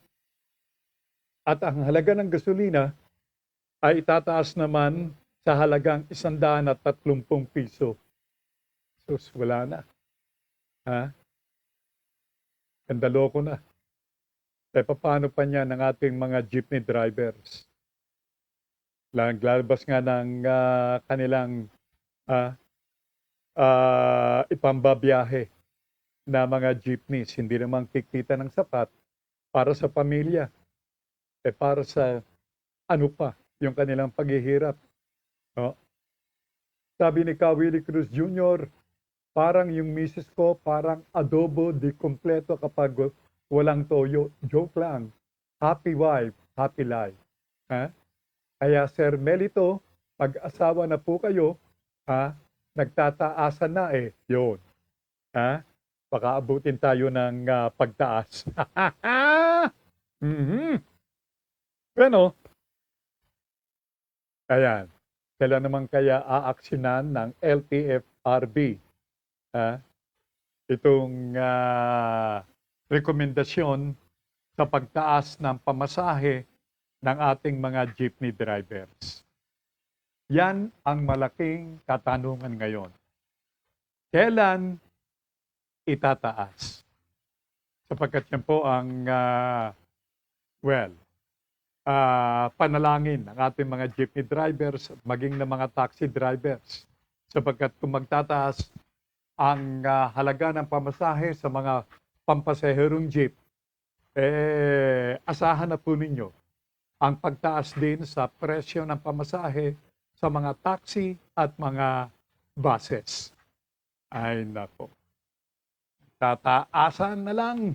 At ang halaga ng gasolina ay itataas naman sa halagang 130 piso. Sus, wala na. Kandaloko na. E paano pa niya ng ating mga jeepney drivers? Lalabas nga ng kanilang ipambabiyahe na mga jeepneys. Hindi naman kikita ng sapat para sa pamilya. Para sa ano pa, yung kanilang paghihirap. Sabi ni Willie Cruz Jr., parang yung misis ko, parang adobo di kompleto kapag walang toyo. Joke lang. Happy wife, happy life. Kaya Sir Melito, pag-asawa na po kayo, nagtataasan na yun. Baka abutin tayo ng pagtaas. Bueno, ayan. Kailan naman kaya aaksyonan ng LTFRB itong rekomendasyon sa pagtaas ng pamasahe ng ating mga jeepney drivers? Yan ang malaking katanungan ngayon. Kailan itataas? Sapagkat yan po ang, panalangin ng ating mga jeepney drivers, maging ng mga taxi drivers. Sapagkat kung magtataas ang halaga ng pamasahe sa mga pampasaherong jeep, asahan na po ninyo ang pagtaas din sa presyo ng pamasahe sa mga taxi at mga buses. Ay nako. Tataasan na lang.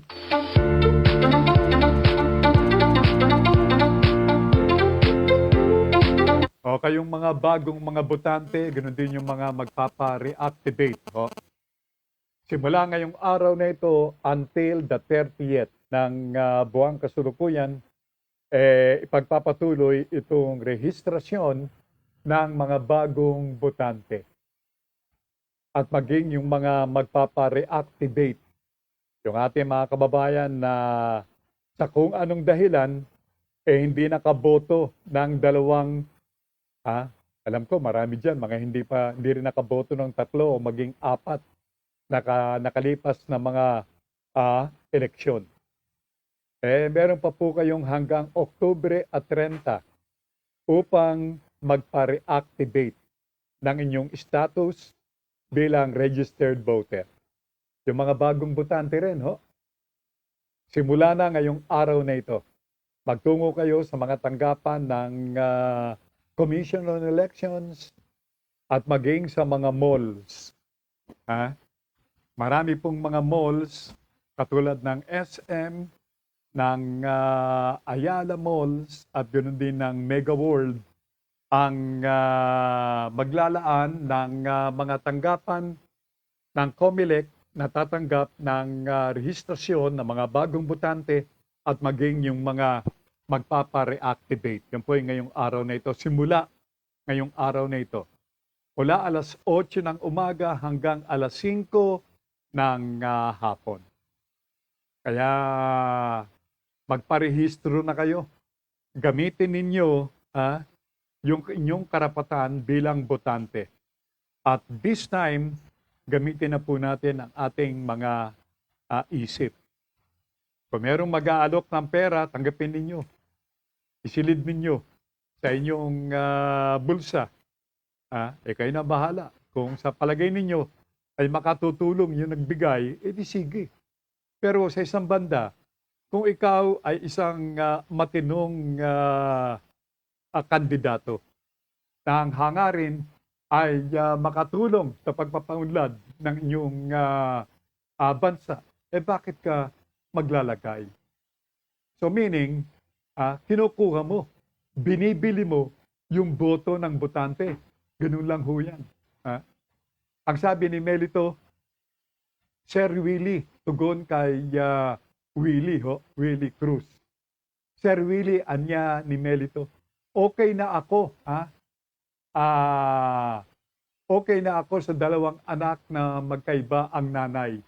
O kayong mga bagong mga botante, ganoon din yung mga magpapa-reactivate. Simula ngayong araw na ito until the 30th ng buwang kasalukuyan, ipagpapatuloy itong rehistrasyon ng mga bagong botante. At maging yung mga magpapa-reactivate, yung ating mga kababayan na sa kung anong dahilan, hindi nakaboto ng dalawang, alam ko marami dyan, mga hindi rin nakaboto ng 3 o maging 4 nakalipas na mga eleksyon. Meron pa po kayong hanggang Oktubre 30 upang magpa-reactivate ng inyong status bilang registered voter. Yung mga bagong botante rin, simula na ngayong araw na ito, magtungo kayo sa mga tanggapan ng Commission on Elections at maging sa mga malls. Marami pong mga malls katulad ng SM, ng Ayala Malls at ganoon din ng Mega World ang maglalaan ng mga tanggapan ng COMELEC na tatanggap ng rehistrasyon ng mga bagong botante at maging yung mga magpapa-reactivate. Yan po yung ngayong araw na ito. Simula ngayong araw na ito. Mula alas 8 ng umaga hanggang alas 5 ng hapon. Kaya magparehistro na kayo. Gamitin ninyo yung inyong karapatan bilang botante. At this time, gamitin na po natin ang ating mga isip. Kung merong mag-aalok ng pera, tanggapin ninyo. Isilid ninyo sa inyong bulsa. Kayo na bahala. Kung sa palagay ninyo ay makatutulong yung nagbigay, edi sige. Pero sa isang banda, kung ikaw ay isang matinong kandidato na ang hangarin ay makatulong sa pagpapaunlad ng inyong bansa, bakit ka maglalagay? So meaning, kinukuha mo, binibili mo yung boto ng botante. Ganun lang ho yan. Ang sabi ni Melito, Sir Willie, tugon kay Willie Cruz. Sir Willie, anya ni Melito, okay na ako, okay na ako sa 2 anak na magkaiba ang nanay.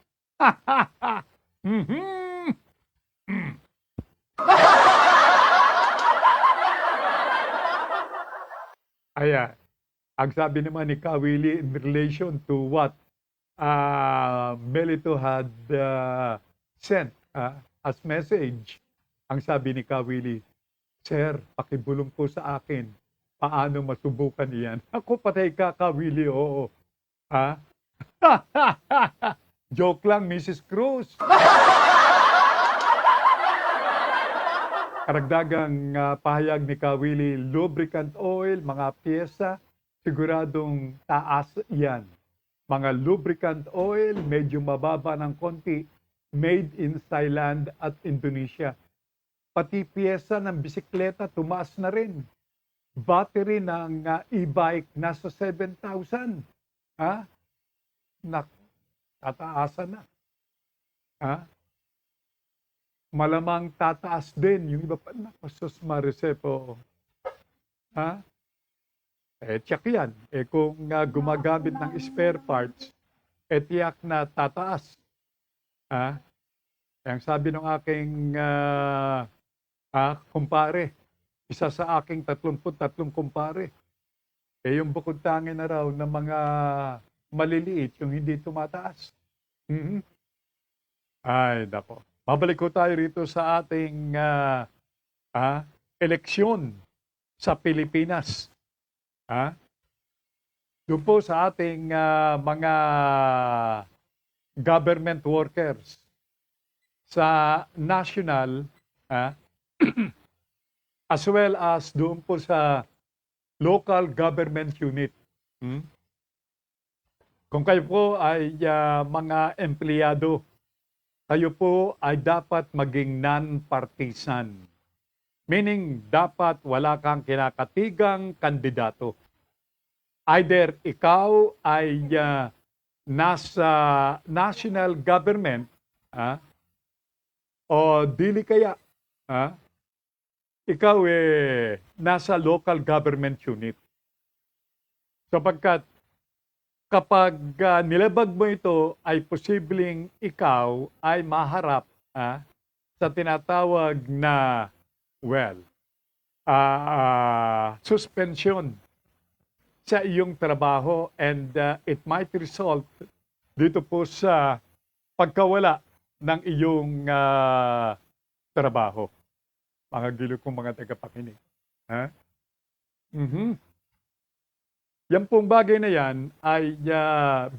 Ayan. Ang sabi naman ni Kawili in relation to what Melito had sent as message, ang sabi ni Kawili, Sir, pakibulong po sa akin. Paano masubukan iyan? Ako patay ka, Kawili, oo. Joke lang, Mrs. Cruz. Karagdagang pahayag ni Kawili, lubricant oil, mga pyesa, siguradong taas yan. Mga lubricant oil, medyo mababa ng konti, made in Thailand at Indonesia. Pati pyesa ng bisikleta, tumaas na rin. Battery ng e-bike, nasa 7,000. Tataasan na. Malamang tataas din. Yung iba pa, sus Maricepo. Tiyak yan. Kung gumagamit ng spare parts, tiyak na tataas. Ang sabi ng aking kumpare, isa sa aking 33 kumpare, yung bukod tangi na raw ng mga maliliit, yung hindi tumataas. Ay, nako. Babalik ko tayo rito sa ating eleksyon sa Pilipinas. Doon po sa ating mga government workers sa national as well as doon po sa local government unit. Kung kayo po ay mga empleyado, kayo po ay dapat maging non-partisan. Meaning, dapat wala kang kinakatigang kandidato. Either ikaw ay nasa national government o dili kaya ikaw nasa local government unit. Sapagkat kapag nilabag mo ito, ay posibleng ikaw ay maharap sa tinatawag na, well, suspension sa iyong trabaho and it might result dito po sa pagkawala ng iyong trabaho. Mga gilo kong mga tagapakinig. Ha? Mhm. Yan pong bagay na yan ay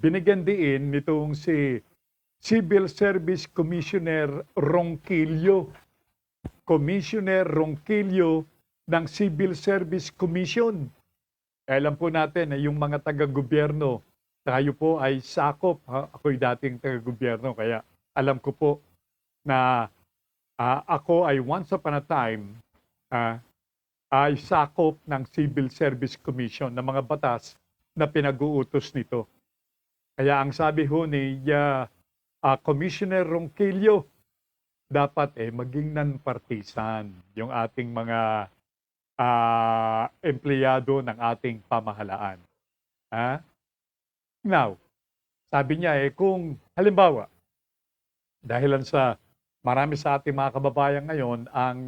binigyan diin nitong si Civil Service Commissioner Ronquillo. Commissioner Ronquillo ng Civil Service Commission. Alam po natin na yung mga taga-gobyerno, tayo po ay sakop. Ako'y dating taga-gobyerno, kaya alam ko po na ako ay once upon a time ay sakop ng Civil Service Commission ng mga batas na pinag-uutos nito. Kaya ang sabi ho ni Commissioner Ronquillo, dapat maging non-partisan yung ating mga empleyado ng ating pamahalaan. Now, sabi niya kung halimbawa, dahilan sa marami sa ating mga kababayan ngayon ang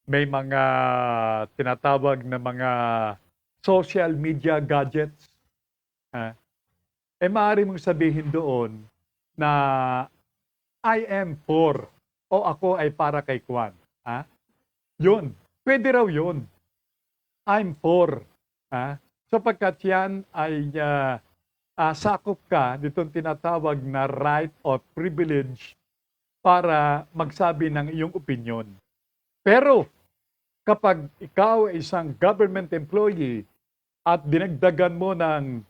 may mga tinatawag na mga social media gadgets, maaari mong sabihin doon na I am for o ako ay para kay Kwan. Yun. Pwede raw yun. I'm for. Sapagkat yan ay sakop ka nitong tinatawag na right or privilege para magsabi ng iyong opinion. Pero kapag ikaw ay isang government employee at dinagdagan mo ng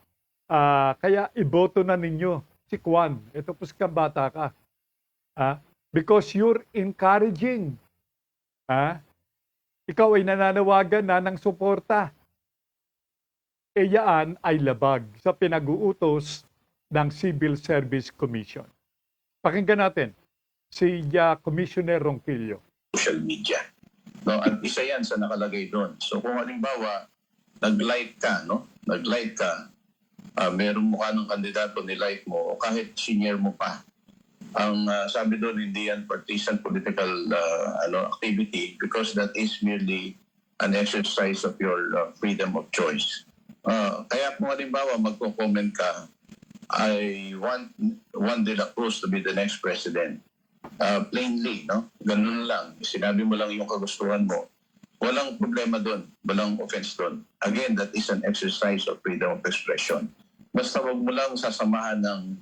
kaya iboto na ninyo si Kwan, ito po sa bata ka. Because you're encouraging. Ikaw ay nananawagan na ng suporta. Yaan ay labag sa pinag-uutos ng Civil Service Commission. Pakinggan natin si Commissioner Ronquillo. Social media. No, at isa yan sa nakalagay doon. So kung halimbawa, nag-like ka, no? Nag-like ka, merong mukha ng kandidato ni-like mo, o kahit senior mo pa, ang sabi doon, hindi yan partisan political activity because that is merely an exercise of your freedom of choice. Kaya kung halimbawa magko-comment ka, I want Juan de la Cruz to be the next president. Plainly, no? Ganun lang. Sinabi mo lang yung kagustuhan mo. Walang problema doon. Walang offense doon. Again, that is an exercise of freedom of expression. Basta wag mo lang sasamahan ng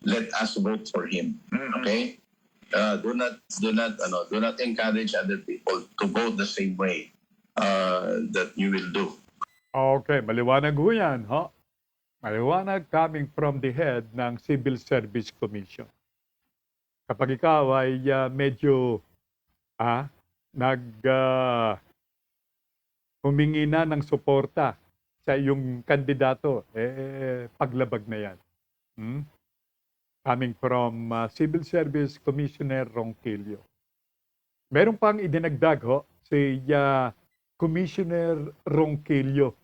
let us vote for him. Okay? Do not encourage other people to vote the same way that you will do. Okay, maliwanag ho yan, ha? Maliwanag coming from the head ng Civil Service Commission. Kapag ikaw ay medyo humingi na ng suporta sa iyong kandidato, paglabag na yan. Coming from Civil Service Commissioner Ronquillo. Meron pang idinagdag ho si Commissioner Ronquillo.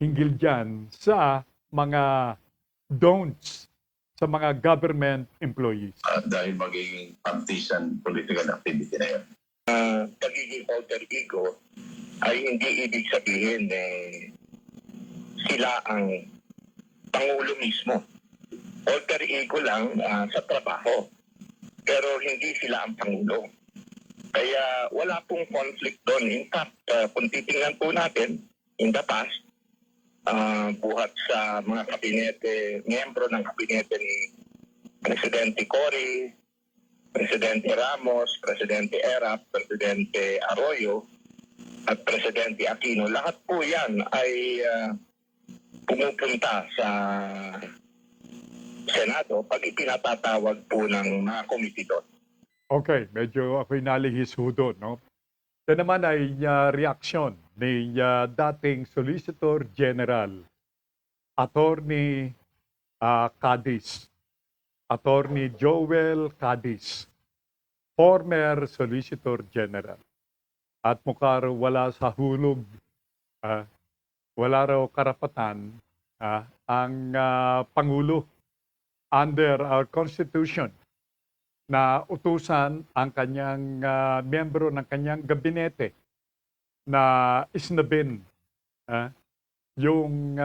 Hinggil dyan sa mga don'ts sa mga government employees. Dahil magiging partisan political activity na yun. Pagiging alter ego ay hindi ibig sabihin sila ang Pangulo mismo. Alter ego lang sa trabaho. Pero hindi sila ang Pangulo. Kaya wala pong conflict doon. In fact, kung titingnan po natin in the past, buhat sa mga kabinete, miyembro ng kabinete ni Presidente Cory, Presidente Ramos, Presidente Erap, Presidente Arroyo, at Presidente Aquino. Lahat po yan ay pumupunta sa Senado pag ipinatatawag po ng mga komite doon. Okay, medyo ako'y nalihis ho doon, no? Ito naman ay reaksyon ni dating Solicitor General, Attorney Cadiz, Attorney Joel Cadiz, former Solicitor General. At mukha raw wala sa hulog, wala raw karapatan ang Pangulo under our Constitution na utusan ang kanyang miyembro ng kanyang gabinete na isnabin yung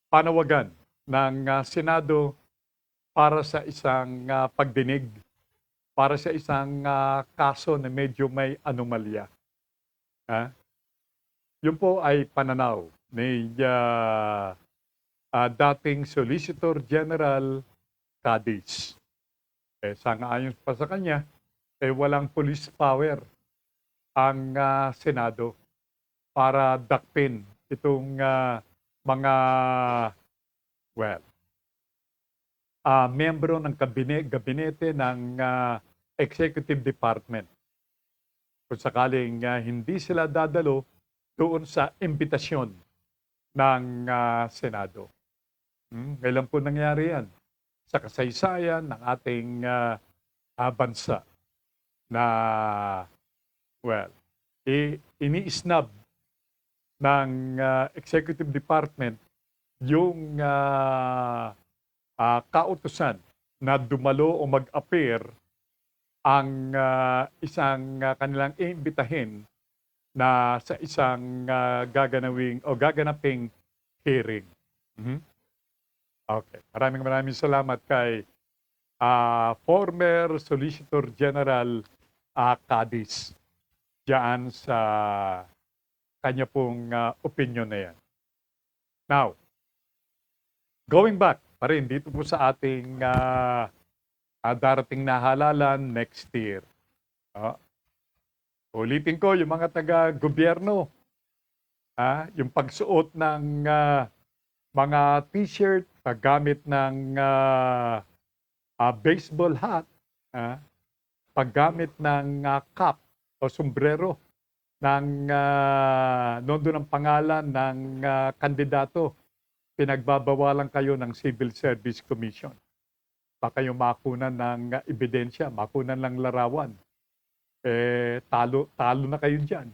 panawagan ng Senado para sa isang pagdinig, para sa isang kaso na medyo may anomalya. Yun po ay pananaw ni dating Solicitor General Cadiz. Sangayon pa sa kanya, walang police power ang Senado para dakpin itong mga, miyembro ng gabinete ng Executive Department. Kung sakaling hindi sila dadalo doon sa imbitasyon ng Senado. Kailan po nangyari yan? Sa kasaysayan ng ating bansa na, ini-snub ng Executive Department yung kautusan na dumalo o mag-appear ang isang kanilang iimbitahin na sa isang gaganaping hearing. Okay. Maraming salamat kay former Solicitor General Cadiz diyan sa kanya pong opinion na yan. Now, going back pa rin dito po sa ating darating na halalan next year. Ulitin ko, yung mga taga-gobyerno, yung pagsuot ng mga t-shirt, paggamit ng baseball hat, paggamit ng cap o sombrero ng nandun ang pangalan ng kandidato, pinagbabawalan kayo ng Civil Service Commission. Baka yung makunan ng ebidensya, makunan ng larawan. Talo na kayo dyan.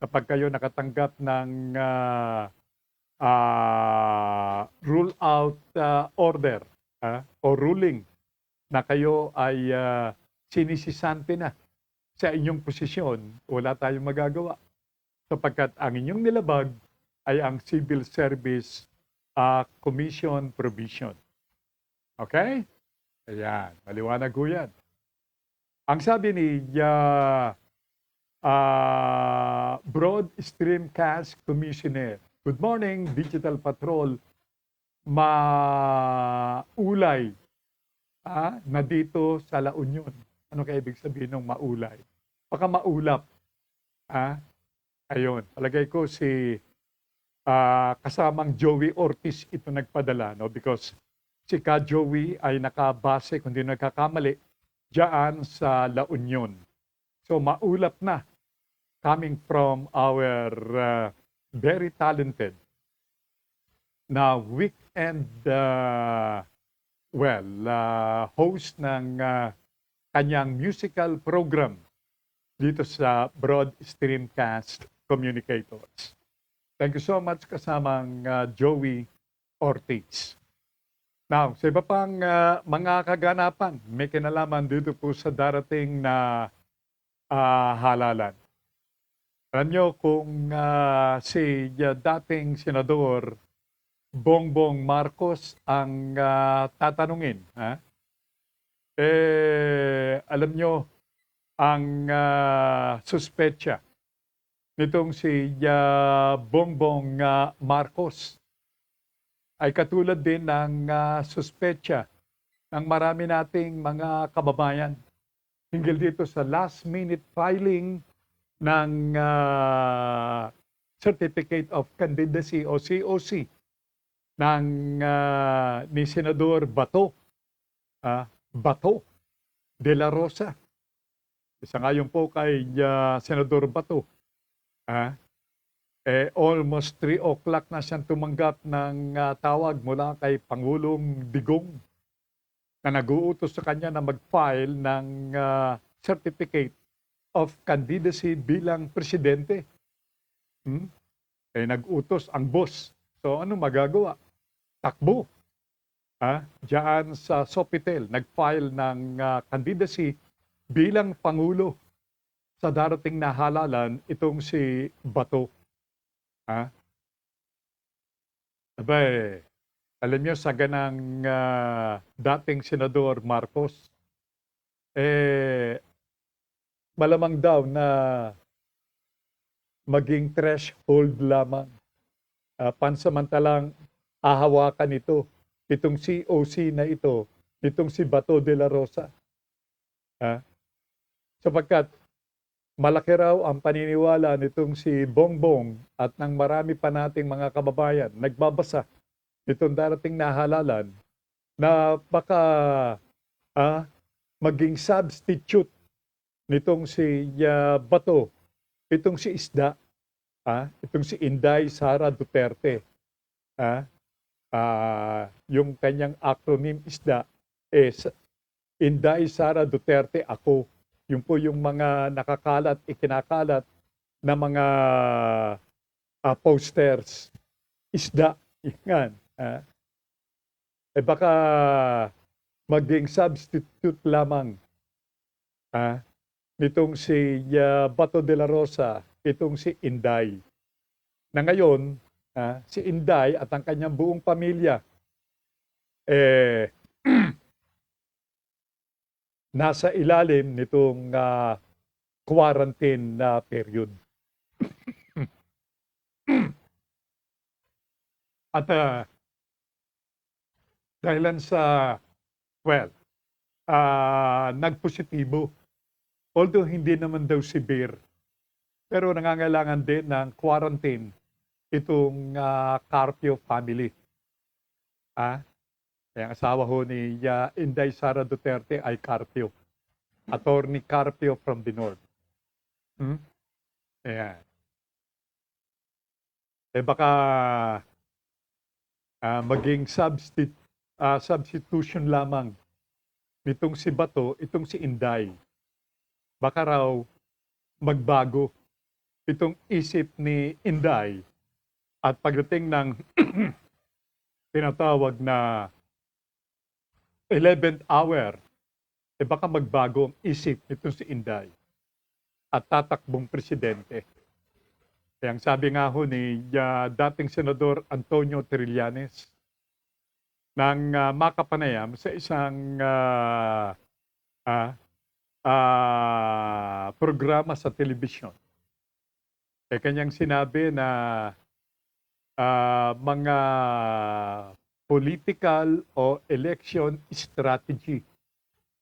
Kapag kayo nakatanggap ng rule out order o ruling na kayo ay sinisisante na sa inyong posisyon, wala tayong magagawa. Sapagkat ang inyong nilabag ay ang Civil Service Commission provision. Okay? Ayan, maliwanag ko yan. Ang sabi ni Broad Streamcast Commissioner, good morning, Digital Patrol, maulay na dito sa La Union. Ano kaya ibig sabihin ng maulay? Baka maulap. Ayun, palagay ko si kasamang Joey Ortiz ito nagpadala, no? Because si Ka Joey ay nakabase, kung di nagkakamali, diyan sa La Union. So maulap na, coming from our very talented na weekend host ng kanyang musical program dito sa Broad Streamcast Communicators. Thank you so much kasamang Joey Ortiz. Now, sa iba pang mga kaganapan, may kinalaman dito po sa darating na halalan. Alam nyo kung si dating Senador Bongbong Marcos ang tatanungin, alam nyo ang suspetsa nitong si Bongbong Marcos ay katulad din ng suspetsa ng marami nating mga kababayan hinggil dito sa last minute filing ng Certificate of Candidacy o COC ng ni Senador Bato de la Rosa. Isa ngayon po kay Senador Bato. Almost 3 o'clock na siyang tumanggap ng tawag mula kay Pangulong Digong na nag-uutos sa kanya na mag-file ng Certificate of Candidacy bilang presidente. Nag-utos ang boss. So ano magagawa? Takbo. diyan sa Sofitel, nag-file ng candidacy bilang Pangulo sa darating na halalan itong si Bato. Abay, alam niyo sa ganang dating Senador Marcos, malamang daw na maging threshold lamang. Pansamantalang ahawakan ito, itong COC na ito, itong si Bato de la Rosa. Sapagkat malaki raw ang paniniwala nitong si Bongbong at ng marami pa nating mga kababayan nagbabasa nitong darating na halalan na baka maging substitute nitong si Bato, itong si Isda, itong si Inday Sara Duterte. Yung kanyang acronym Isda is Inday Sara Duterte Ako. Yung po yung mga nakakalat, ikinakalat na mga posters. Isda, yan. Baka maging substitute lamang nitong si Bato de la Rosa, itong si Inday. Na ngayon, si Inday at ang kanyang buong pamilya, nasa ilalim nitong quarantine na period. At dahilan sa, nagpositibo. Although hindi naman daw severe, pero nangangailangan din ng quarantine itong Carpio family. Ang asawa ho ni Inday Sara Duterte ay Carpio. Attorney Carpio from the North. Ayan. Baka maging substitution lamang nitong si Bato, itong si Inday. Baka raw magbago itong isip ni Inday at pagdating ng tinatawag na 11th hour, baka magbago ang isip nitong si Inday at tatakbong presidente. Kaya ang sabi nga ho ni dating Senador Antonio Trillanes ng makapanayam sa isang programa sa telebisyon. Kanyang sinabi na mga political o election strategy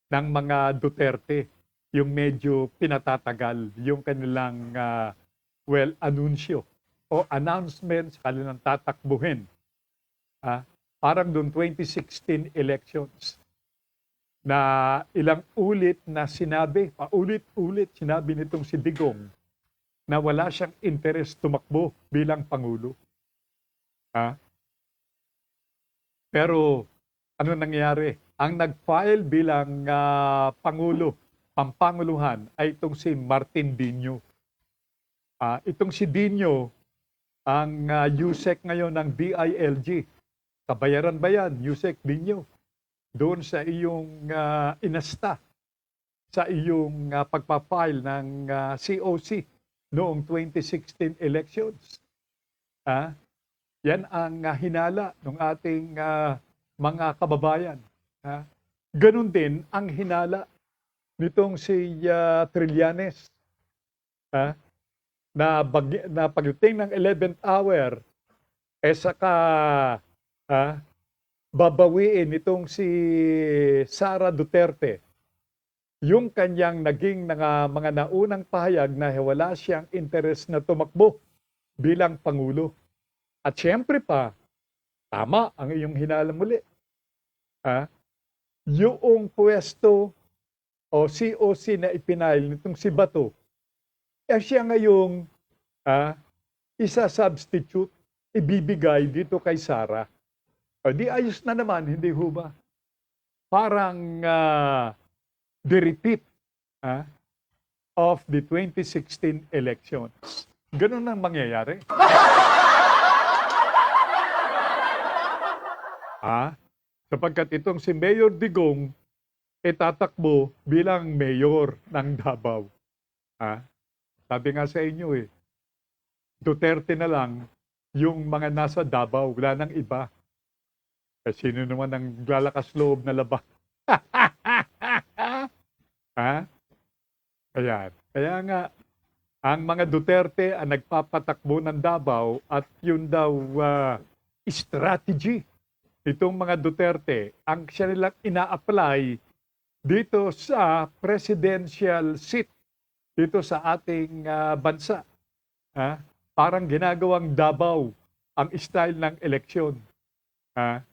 ng mga Duterte, yung medyo pinatatagal yung kanilang anunsyo o announcements kanilang tatakbuhin. Parang doon 2016 elections na ilang ulit na sinabi, paulit-ulit sinabi nitong si Digong na wala siyang interest tumakbo bilang Pangulo. Pero ano nangyari? Ang nag-file bilang Pangulo, pampanguluhan ay itong si Martin Dino. Itong si Dino, ang USEC ngayon ng DILG. Kabayaran ba yan, USEC Dino? Doon sa iyong inasta, sa iyong pagpapile ng COC noong 2016 elections. Yan ang hinala ng ating mga kababayan. Ganun din ang hinala nitong si Trillanes. Na pagdating ng 11th hour, saka babawiin itong si Sara Duterte yung kanyang naging mga naunang pahayag na wala siyang interest na tumakbo bilang Pangulo. At syempre pa, tama ang iyong hinala muli. Yung pwesto o COC na ipinail nitong si Bato, siya ngayong isa-substitute, ibibigay dito kay Sara. O di ayos na naman, hindi ho ba? Parang the repeat of the 2016 elections. Ganun ang mangyayari. Sapagkat itong si Mayor Digong tatakbo bilang mayor ng Davao. Ha? Sabi nga sa inyo Duterte na lang yung mga nasa Davao, wala nang iba. Kasi sino naman ang lalakas loob na laban? Ha? Ayan. Kaya nga, ang mga Duterte ang nagpapatakbo ng Davao at yun daw strategy. Itong mga Duterte, ang siya nilang ina-apply dito sa presidential seat dito sa ating bansa. Ha? Parang ginagawang Davao ang style ng eleksyon. Ha?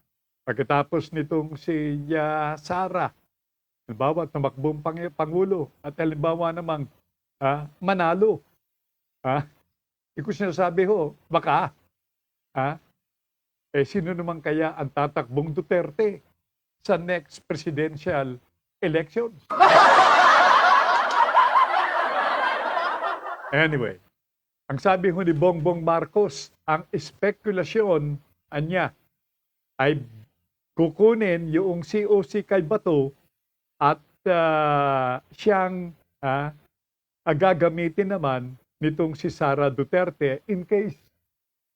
Pagkatapos nitong si Sara, halimbawa tumakbong Pangulo at halimbawa namang manalo. Ha? Hindi ko sinasabi baka. Ha? Sino naman kaya ang tatakbong Duterte sa next presidential elections? Anyway, ang sabi ni Bongbong Marcos, ang espekulasyon niya ay kukunin yung COC kay Bato at siyang gagamitin naman nitong si Sara Duterte in case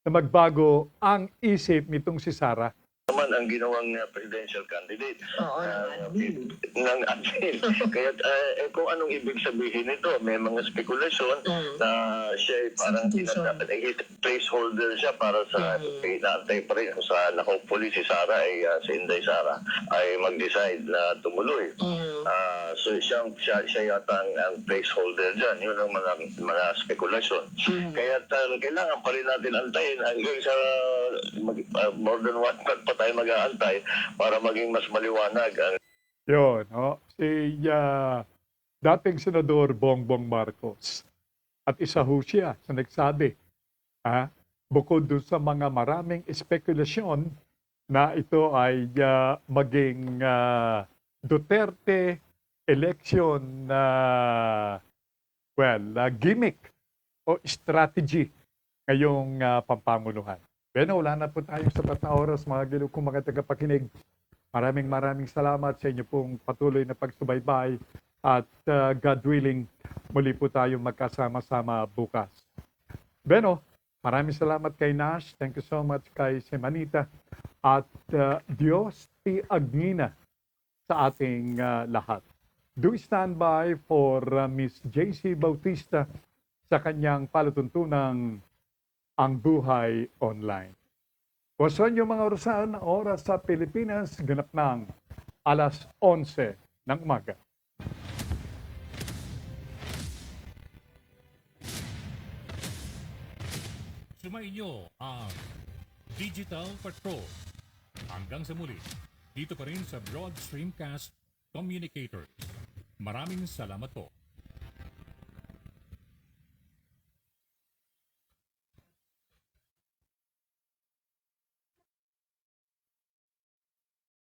na magbago ang isip nitong si Sara. Naman ang ginawang presidential candidate Oo, ng Adil. Kaya kung anong ibig sabihin nito, may mga spekulasyon na siya ay parang placeholder siya para sa inaantay pa rin sa hopefully si Sara ay si Inday Sara ay mag-decide na tumuloy. So siya yata ang placeholder dyan. Yun ang mga spekulasyon. Kaya kailangan pa rin natin antayin hanggang sa more than 1 month pa tayo mag-aantay para maging mas maliwanag ang Yun, si dating Senador Bongbong Marcos. At isa ho siya sa nagsabi, bukod dun sa mga maraming espekulasyon na ito ay maging Duterte election gimmick o strategy ngayong pampamunuhan. Bueno, wala na po tayong sapat na oras, mga giliw kong mga tagapakinig. Maraming salamat sa inyo pong patuloy na pagsubaybay at God willing, muli po tayong magkasama-sama bukas. Bueno, maraming salamat kay Nash. Thank you so much kay Semanita. At Diyos ti Agnina sa ating lahat. Do stand by for Miss JC Bautista sa kanyang palatuntunang Ang Buhay Online. Wasan yung mga oras sa Pilipinas, ganap ng 11:00 ng umaga. Sumainyo ang Digital Patrol. Hanggang sa muli, dito pa rin sa Broad Streamcast Communicators. Maraming salamat po.